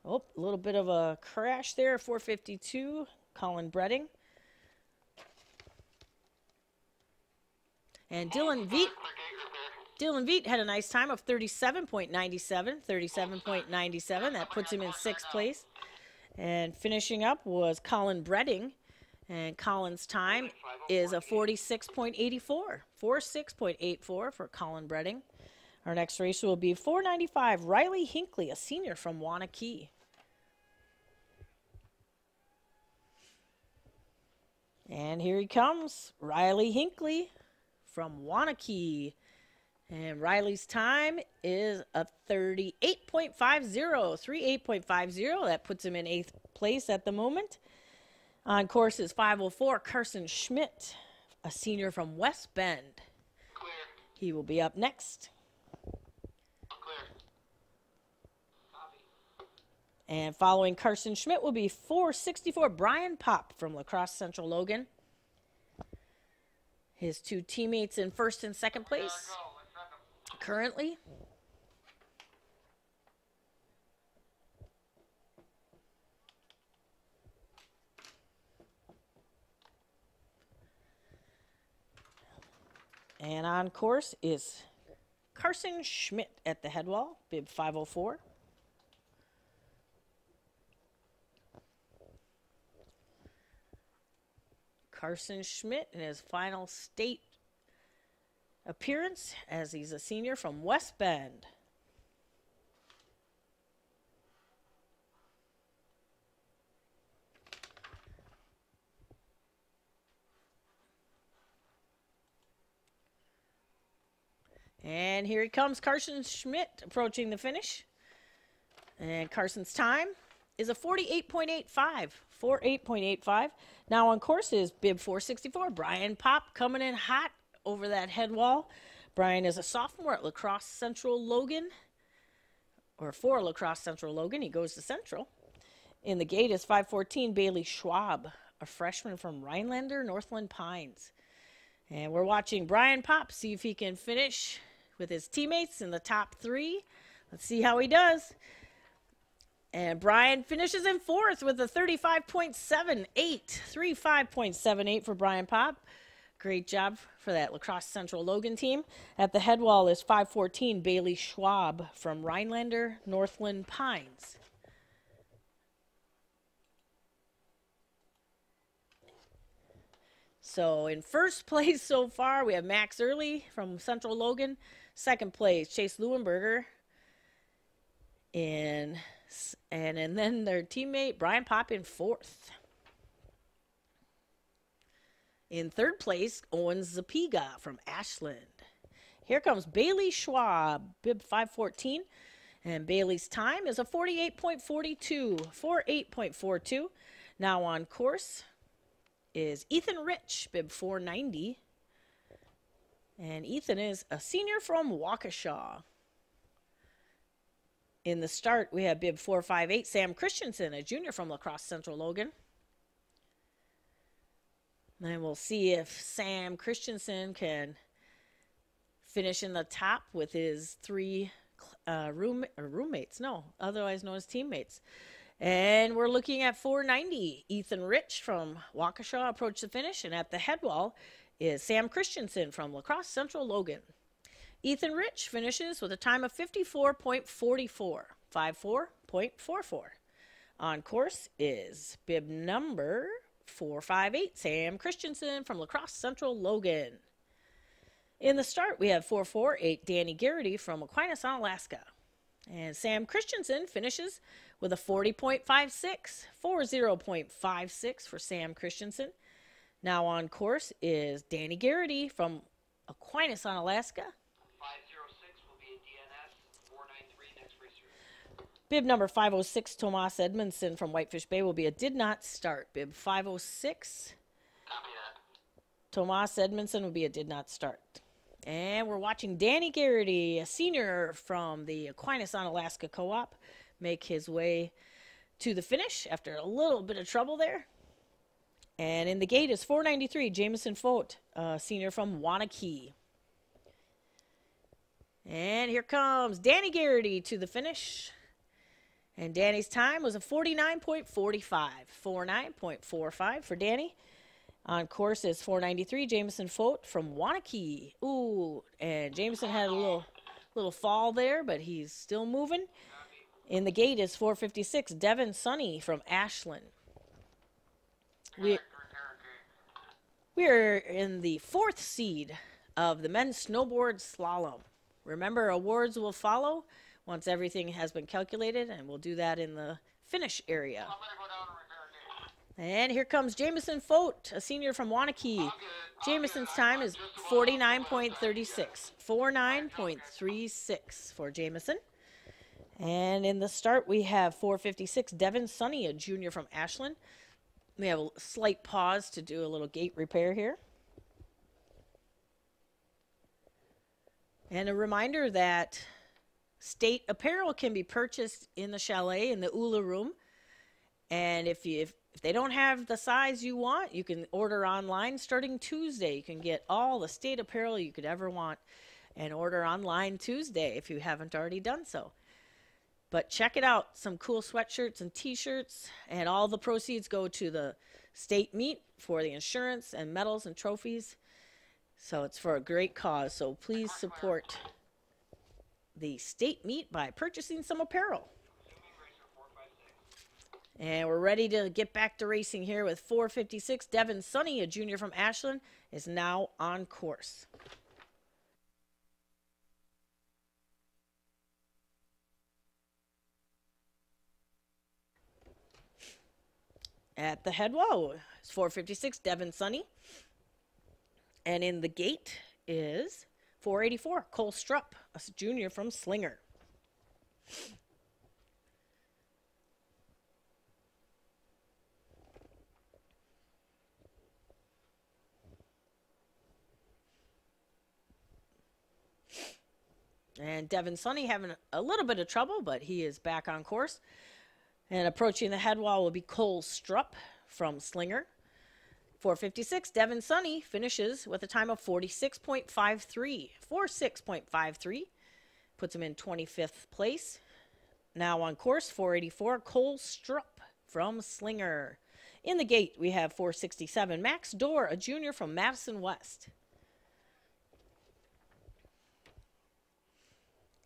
Oh, a little bit of a crash there, 452, Colin Bredding. And Dylan Veet had a nice time of 37.97, 37.97. That puts him in sixth place. And finishing up was Colin Bredding. And Colin's time is a 46.84, 46.84 for Colin Bredding. Our next race will be 495, Riley Hinckley, a senior from Wanakee. And here he comes, Riley Hinckley from Wanakee. And Riley's time is a 38.50, 38.50. That puts him in eighth place at the moment. On course is 504, Carson Schmidt, a senior from West Bend. Clear. He will be up next. Clear. And following Carson Schmidt will be 464, Brian Pop from La Crosse Central Logan. His two teammates in first and second place currently. And on course is Carson Schmidt at the head wall, bib 504. Carson Schmidt in his final state appearance as he's a senior from West Bend. And here he comes, Carson Schmidt, approaching the finish. And Carson's time is a 48.85. 48.85. Now on course is bib 464. Brian Pop coming in hot over that head wall. Brian is a sophomore at La Crosse Central Logan. Or for La Crosse Central Logan. He goes to Central. In the gate is 514 Bailey Schwab, a freshman from Rhinelander, Northland Pines. And we're watching Brian Pop see if he can finish with his teammates in the top 3. Let's see how he does. And Brian finishes in 4th with a 35.78. 35.78 for Brian Pop. Great job for that La Crosse Central Logan team. At the head wall is 514 Bailey Schwab from Rhinelander, Northland Pines. So in first place so far, we have Max Early from Central Logan. Second place, Chase Leuenberger. And then their teammate, Brian Pop, in 4th. In third place, Owen Zapiga from Ashland. Here comes Bailey Schwab, bib 514. And Bailey's time is a 48.42. 48.42. Now on course is Ethan Rich, bib 490. And Ethan is a senior from Waukesha. In the start, we have bib 458, Sam Christensen, a junior from La Crosse Central Logan. And we'll see if Sam Christensen can finish in the top with his 3 roommates, otherwise known as teammates. And we're looking at 490. Ethan Rich from Waukesha approached the finish, and at the head wall is Sam Christensen from La Crosse Central Logan. Ethan Rich finishes with a time of 54.44. 54.44. On course is bib number 458, Sam Christensen from La Crosse Central Logan. In the start, we have 448, Danny Garrity from Aquinas, Alaska. And Sam Christensen finishes with a 40.56, 40.56 for Sam Christensen. Now on course is Danny Garrity from Aquinas, Alaska. 506 will be a DNS, 493 next racer. Bib number 506, Tomas Edmondson from Whitefish Bay will be a did not start. Bib 506, Copy that. Tomas Edmondson will be a did not start. And we're watching Danny Garrity, a senior from the Aquinas, Alaska co-op, make his way to the finish after a little bit of trouble there. And in the gate is 493, Jameson Fote, a senior from Wanakee. And here comes Danny Garrity to the finish. And Danny's time was a 49.45. 49.45 for Danny. On course is 493, Jameson Fote from Wanakee. Ooh, and Jameson had a little fall there, but he's still moving. In the gate is 456, Devin Sonny from Ashland. We're in the 4th seed of the men's snowboard slalom. Remember, awards will follow once everything has been calculated, and we'll do that in the finish area. And here comes Jameson Fote, a senior from Wanakee. Jameson's time is 49.36. 49.36 for Jameson. And in the start, we have 456, Devin Sonny, a junior from Ashland. We have a slight pause to do a little gate repair here. And a reminder that state apparel can be purchased in the chalet in the Ula room. And if they don't have the size you want, you can order online starting Tuesday. You can get all the state apparel you could ever want and order online Tuesday if you haven't already done so. But check it out, some cool sweatshirts and t-shirts, and all the proceeds go to the state meet for the insurance and medals and trophies. So it's for a great cause. So please support the state meet by purchasing some apparel. And we're ready to get back to racing here with 456. Devin Sunny, a junior from Ashland, is now on course. At the head wall is 456, Devin Sunny. And in the gate is 484, Cole Strupp, a junior from Slinger. And Devin Sunny having a little bit of trouble, but he is back on course. And approaching the head wall will be Cole Strupp from Slinger. 456, Devin Sunny finishes with a time of 46.53. 46.53 puts him in 25th place. Now on course, 484, Cole Strupp from Slinger. In the gate, we have 467, Max Dorr, a junior from Madison West.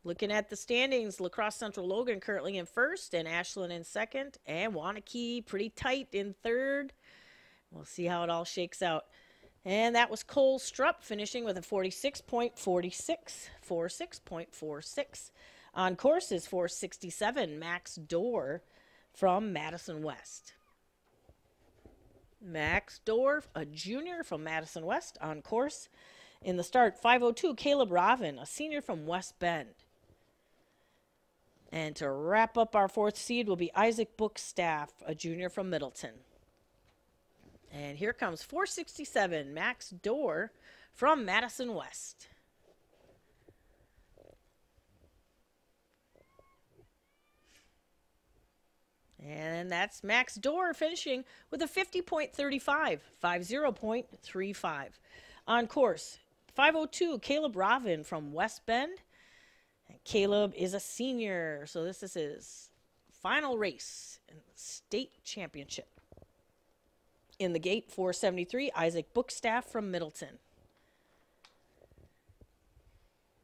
Looking at the standings, La Crosse Central Logan currently in first and Ashland in second, and Wanakee pretty tight in third. We'll see how it all shakes out. And that was Cole Strupp finishing with a 46.46. 46.46. On course is 467, Max Dorr from Madison West. Max Dorr, a junior from Madison West, on course. In the start, 502, Caleb Ravin, a senior from West Bend. And to wrap up our fourth seed will be Isaac Bookstaff, a junior from Middleton. And here comes 467, Max Dorr from Madison West. And that's Max Dorr finishing with a 50.35, 50.35. On course, 502, Caleb Ravin from West Bend. And Caleb is a senior, so this is his final race in the state championship. In the gate, 473, Isaac Bookstaff from Middleton.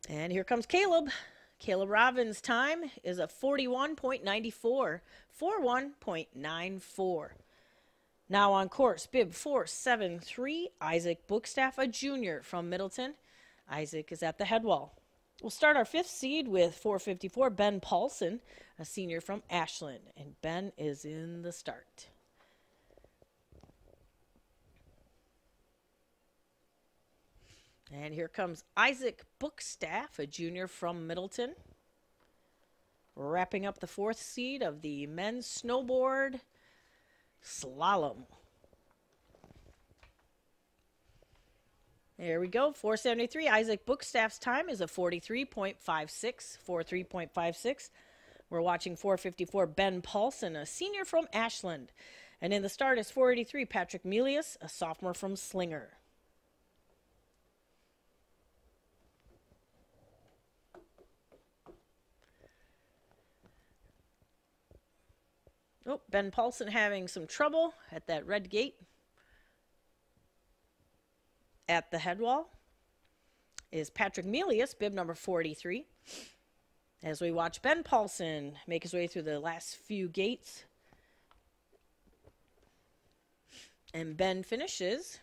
And here comes Caleb. Caleb Ravin's time is a 41.94, 41.94. Now on course, bib 473, Isaac Bookstaff, a junior from Middleton. Isaac is at the head wall. We'll start our fifth seed with 454, Ben Paulson, a senior from Ashland. And Ben is in the start. And here comes Isaac Bookstaff, a junior from Middleton. Wrapping up the fourth seed of the men's snowboard slalom. There we go, 473. Isaac Bookstaff's time is a 43.56, 43.56. We're watching 454, Ben Paulson, a senior from Ashland. And in the start is 483, Patrick Melius, a sophomore from Slinger. Oh, Ben Paulson having some trouble at that red gate. At the head wall is Patrick Melius, bib number 43. As we watch Ben Paulson make his way through the last few gates. And Ben finishes.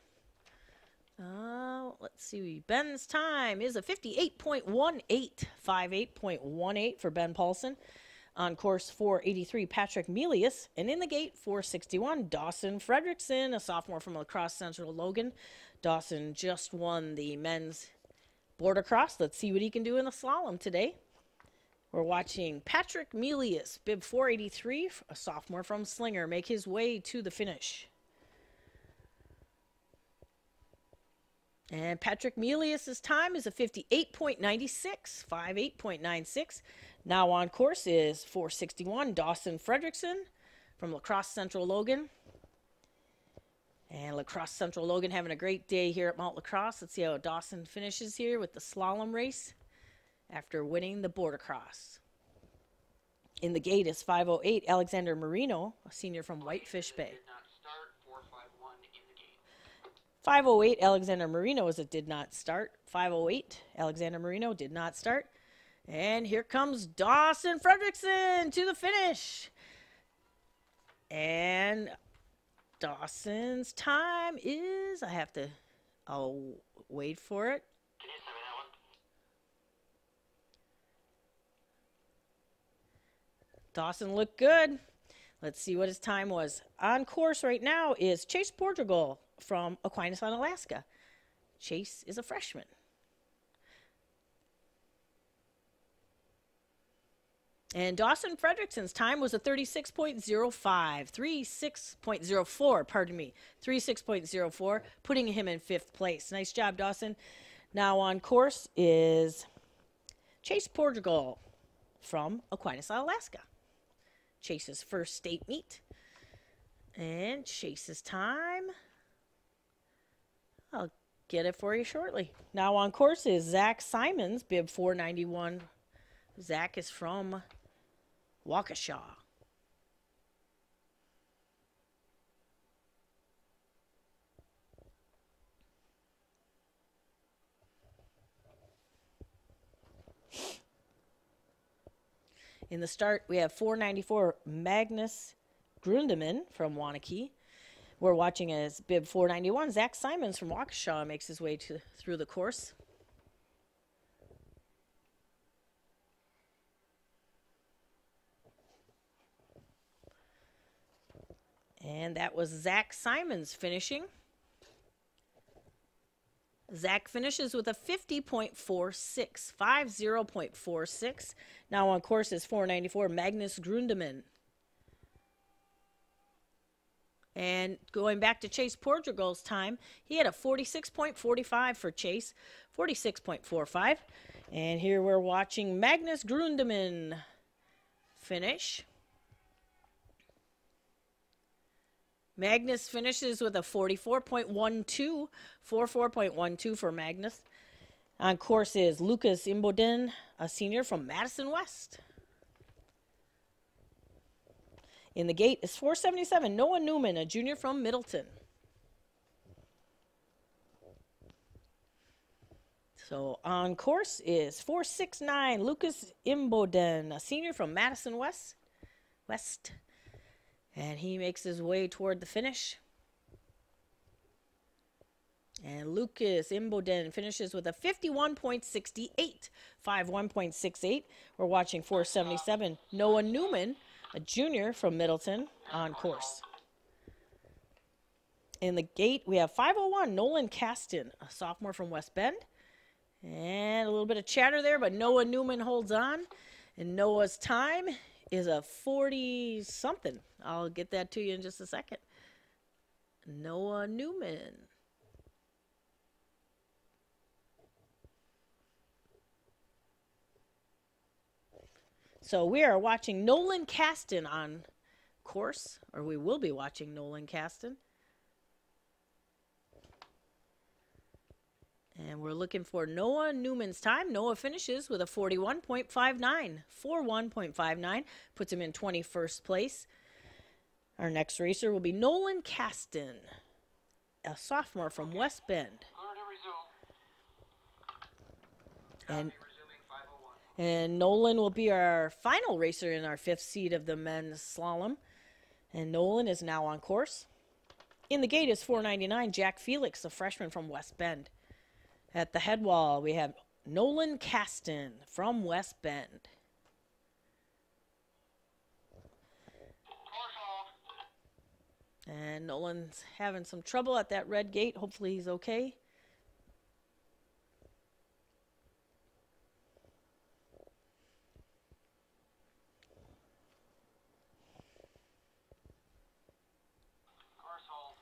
Let's see. Ben's time is a 58.18. 58.18 for Ben Paulson. On course, 483, Patrick Melius. And in the gate, 461, Dawson Fredrickson, a sophomore from La Crosse Central Logan. Dawson just won the men's border cross. Let's see what he can do in the slalom today. We're watching Patrick Melius, bib 483, a sophomore from Slinger, make his way to the finish. And Patrick Melius' time is a 58.96, 58.96. Now on course is 461, Dawson Fredrickson from La Crosse Central Logan. And La Crosse Central Logan having a great day here at Mount La Crosse. Let's see how Dawson finishes here with the slalom race after winning the border cross. In the gate is 508, Alexander Marino, a senior from Whitefish Bay. 508, Alexander Marino as it did not start. 508, Alexander Marino did not start. And here comes Dawson Fredrickson to the finish. And Dawson's time is, I'll wait for it. Can you send me that one? Dawson looked good. Let's see what his time was. On course right now is Chase Portugal from Aquinas on Alaska. Chase is a freshman. And Dawson Fredrickson's time was a 36.05, 36.04, pardon me, 36.04, putting him in 5th place. Nice job, Dawson. Now on course is Chase Portugal from Aquinas, Alaska. Chase's first state meet. And Chase's time, I'll get it for you shortly. Now on course is Zach Simons, bib 491. Zach is from Waukesha. In the start, we have 494 Magnus Grundemann from Wanakee. We're watching as bib 491. Zach Simons from Waukesha makes his way through the course. And that was Zach Simons finishing. Zach finishes with a 50.46, 50.46. Now on course is 494, Magnus Grundemann. And going back to Chase Portugal's time, he had a 46.45 for Chase, 46.45. And here we're watching Magnus Grundemann finish. Magnus finishes with a 44.12, 44.12 for Magnus. On course is Lucas Imboden, a senior from Madison West. In the gate is 477, Noah Newman, a junior from Middleton. So on course is 469, Lucas Imboden, a senior from Madison West. And he makes his way toward the finish. And Lucas Imboden finishes with a 51.68, 51.68. We're watching 477, Noah Newman, a junior from Middleton, on course. In the gate, we have 501, Nolan Caston, a sophomore from West Bend. And a little bit of chatter there, but Noah Newman holds on. And Noah's time is a 40-something. I'll get that to you in just a second. Noah Newman. So we are watching Nolan Caston on course, or we will be watching Nolan Caston. And we're looking for Noah Newman's time. Noah finishes with a 41.59, 41.59, puts him in 21st place. Our next racer will be Nolan Caston, a sophomore from West Bend. Clear to resume. Resuming 501. And Nolan will be our final racer in our 5th seed of the men's slalom. And Nolan is now on course. In the gate is 499, Jack Felix, a freshman from West Bend. At the head wall, we have Nolan Caston from West Bend. And Nolan's having some trouble at that red gate. Hopefully he's okay. Course hold.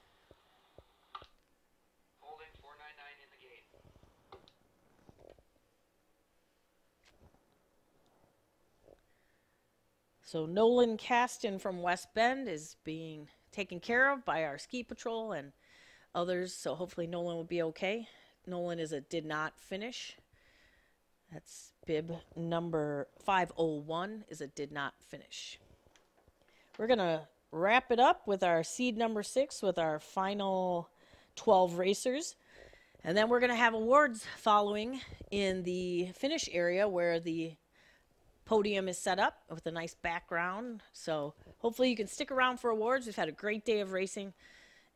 Holding 499 in the gate. So Nolan Caston from West Bend is being taken care of by our ski patrol and others, so hopefully Nolan will be okay. Nolan is a did not finish. That's bib number 501 is a did not finish. We're going to wrap it up with our seed number 6 with our final 12 racers. And then we're going to have awards following in the finish area where the podium is set up with a nice background. So hopefully you can stick around for awards. We've had a great day of racing,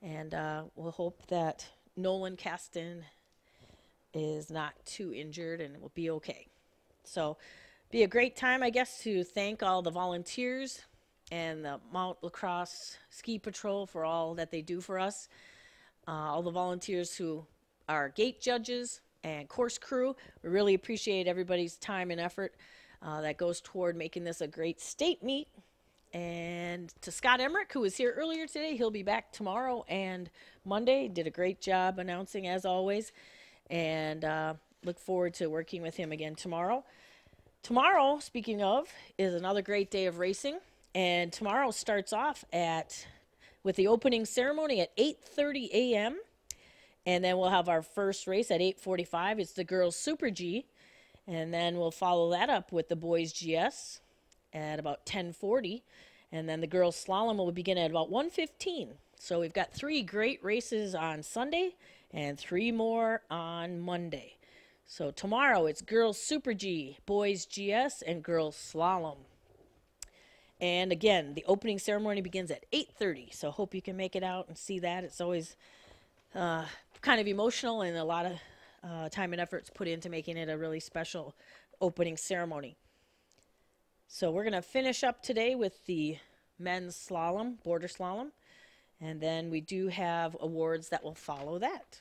and we'll hope that Nolan Caston is not too injured and will be okay. So be a great time, I guess, to thank all the volunteers and the Mount Lacrosse Ski Patrol for all that they do for us. All the volunteers who are gate judges and course crew. We really appreciate everybody's time and effort that goes toward making this a great state meet. And to Scott Emmerich, who was here earlier today, he'll be back tomorrow and Monday. Did a great job announcing, as always. And look forward to working with him again tomorrow. Tomorrow, speaking of, is another great day of racing. And tomorrow starts off with the opening ceremony at 8:30 a.m. And then we'll have our first race at 8:45. It's the girls Super G. And then we'll follow that up with the boys GS at about 10:40. And then the girls slalom will begin at about 1:15. So we've got 3 great races on Sunday and 3 more on Monday. So tomorrow it's girls Super G, boys GS, and girls slalom. And again, the opening ceremony begins at 8:30. So hope you can make it out and see that. It's always kind of emotional, and a lot of time and efforts put into making it a really special opening ceremony. So we're going to finish up today with the men's slalom, border slalom, and then we do have awards that will follow that.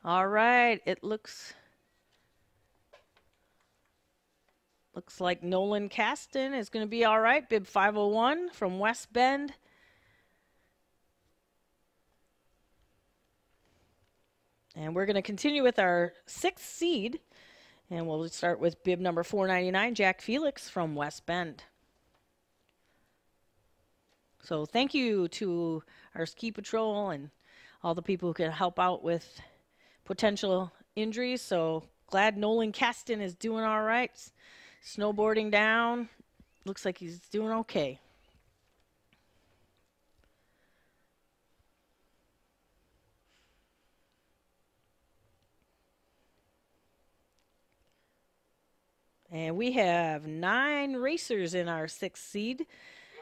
All right, it looks like Nolan Caston is going to be all right. Bib 501 from West Bend. And we're going to continue with our 6th seed. And we'll start with bib number 499, Jack Felix from West Bend. So thank you to our ski patrol and all the people who can help out with potential injuries. So glad Nolan Caston is doing all right. Snowboarding down. Looks like he's doing okay. And we have 9 racers in our 6th seed. We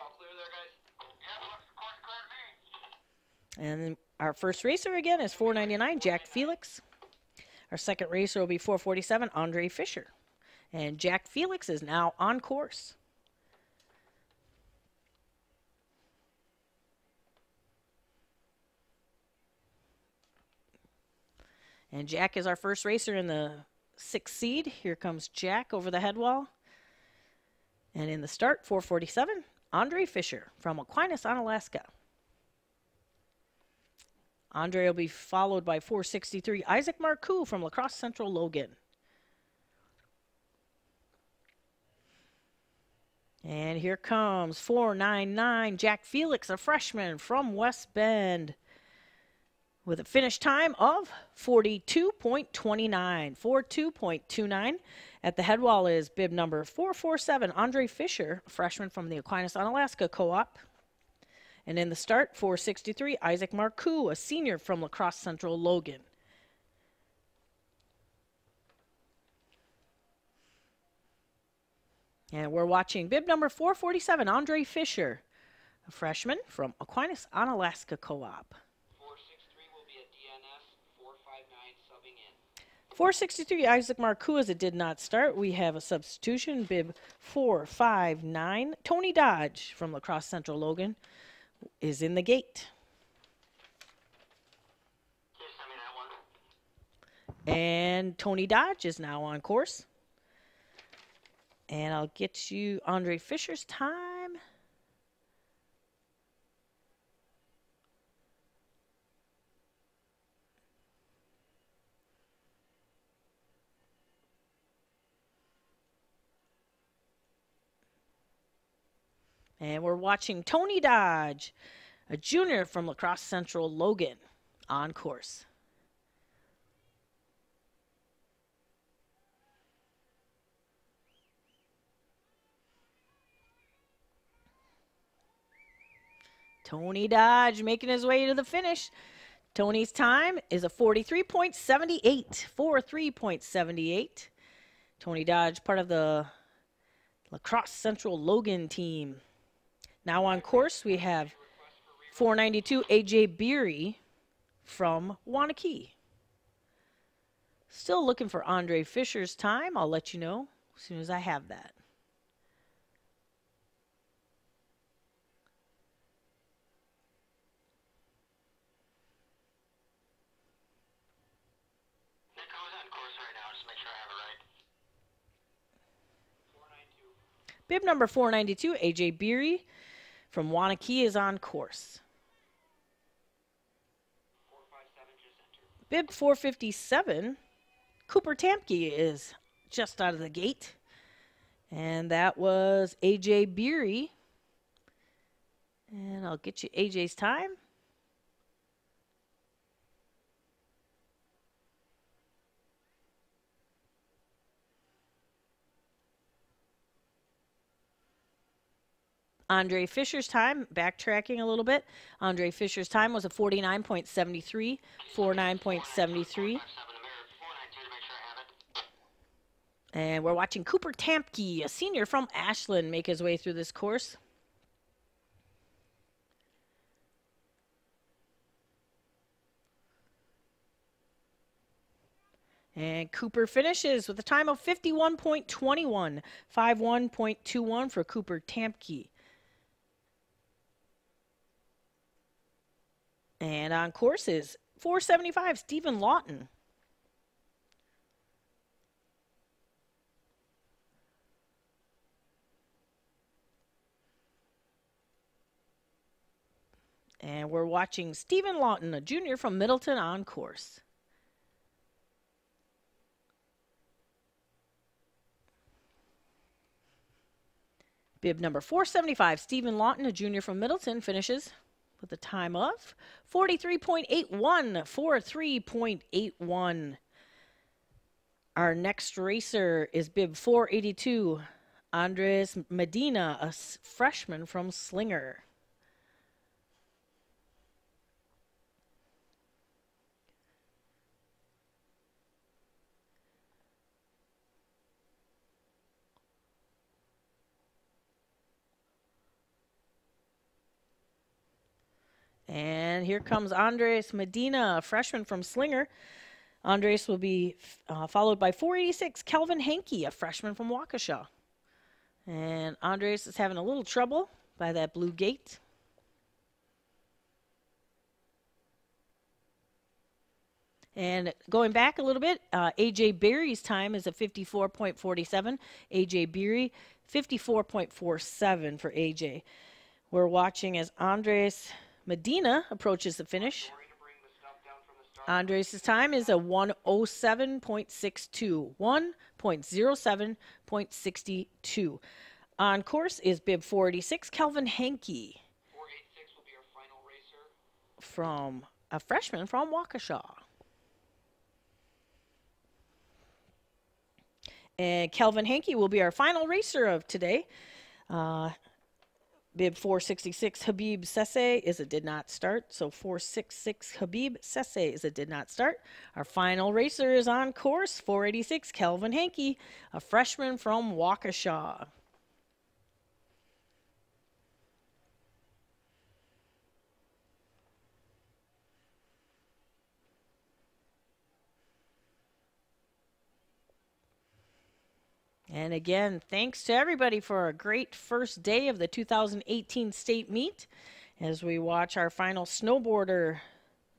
all clear there, guys? Yeah, looks course clear to me. And our first racer again is 499, Jack Felix. Our second racer will be 447, Andre Fisher. And Jack Felix is now on course. And Jack is our first racer in the 6th seed. Here comes Jack over the head wall. And in the start, 447, Andre Fisher from Aquinas, Alaska. Andre will be followed by 463, Isaac Marcoux from La Crosse Central Logan. And here comes 499 Jack Felix, a freshman from West Bend, with a finish time of 42.29. 42.29. At the head wall is bib number 447, Andre Fisher, a freshman from the Aquinas, Unalaska Co-op. And in the start, 463, Isaac Marcoux, a senior from La Crosse Central Logan. And we're watching bib number 447, Andre Fisher, a freshman from Aquinas, Unalaska Co-op. 463 will be a DNS, 459 subbing in. 463, Isaac Marcoux, as it did not start. We have a substitution, bib 459. Tony Dodge from La Crosse Central Logan is in the gate. Please send me that one. And Tony Dodge is now on course. And I'll get you Andre Fisher's time. And we're watching Tony Dodge, a junior from La Crosse Central Logan, on course. Tony Dodge making his way to the finish. Tony's time is a 43.78. 43.78. Tony Dodge, part of the La Crosse Central Logan team. Now on course, we have 492 AJ Beery from Wanakee. Still looking for Andre Fisher's time. I'll let you know as soon as I have that. Nico's on course right now, just make sure I have it right. 492. Bib number 492, AJ Beery from Wanakee is on course. 457 just entered. Bib 457, Cooper Tamke is just out of the gate. And that was AJ Beery. And I'll get you AJ's time. Andre Fisher's time, backtracking a little bit. Andre Fisher's time was a 49.73, 49.73. 457 to mirror 492 to make sure I have it. And we're watching Cooper Tamke, a senior from Ashland, make his way through this course. And Cooper finishes with a time of 51.21, 51.21 for Cooper Tamke. And on course is 475, Stephen Lawton. And we're watching Stephen Lawton, a junior from Middleton, on course. Bib number 475, Stephen Lawton, a junior from Middleton, finishes with a time of 43.81, 43.81. Our next racer is bib 482, Andres Medina, a freshman from Slinger. And here comes Andres Medina, a freshman from Slinger. Andres will be followed by 486, Kelvin Hankey, a freshman from Waukesha. And Andres is having a little trouble by that blue gate. And going back a little bit, AJ Beery's time is a 54.47. AJ Beery, 54.47 for AJ. We're watching as Andres Medina approaches the finish. Andres' time is a 107.62. 1.07.62. On course is bib 486, Kelvin Hankey, 486 will be our final racer. from a freshman from Waukesha. And Kelvin Hankey will be our final racer of today. Bib 466, Habib Sesse is a did not start. So 466, Habib Sesse is a did not start. Our final racer is on course, 486, Kelvin Hankey, a freshman from Waukesha. And again, thanks to everybody for a great first day of the 2018 state meet as we watch our final snowboarder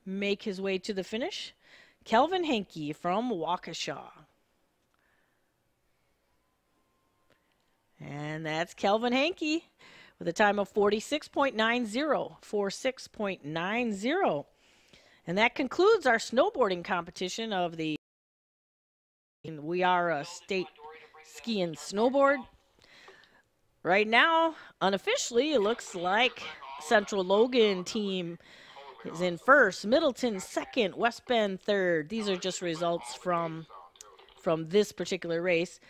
make his way to the finish, Kelvin Hankey from Waukesha. And that's Kelvin Hankey with a time of 46.90, 46.90. And that concludes our snowboarding competition of the We Are a State Ski and Snowboard. Right now, unofficially, it looks like Central Logan team is in first, Middleton second, West Bend third. These are just results from this particular race.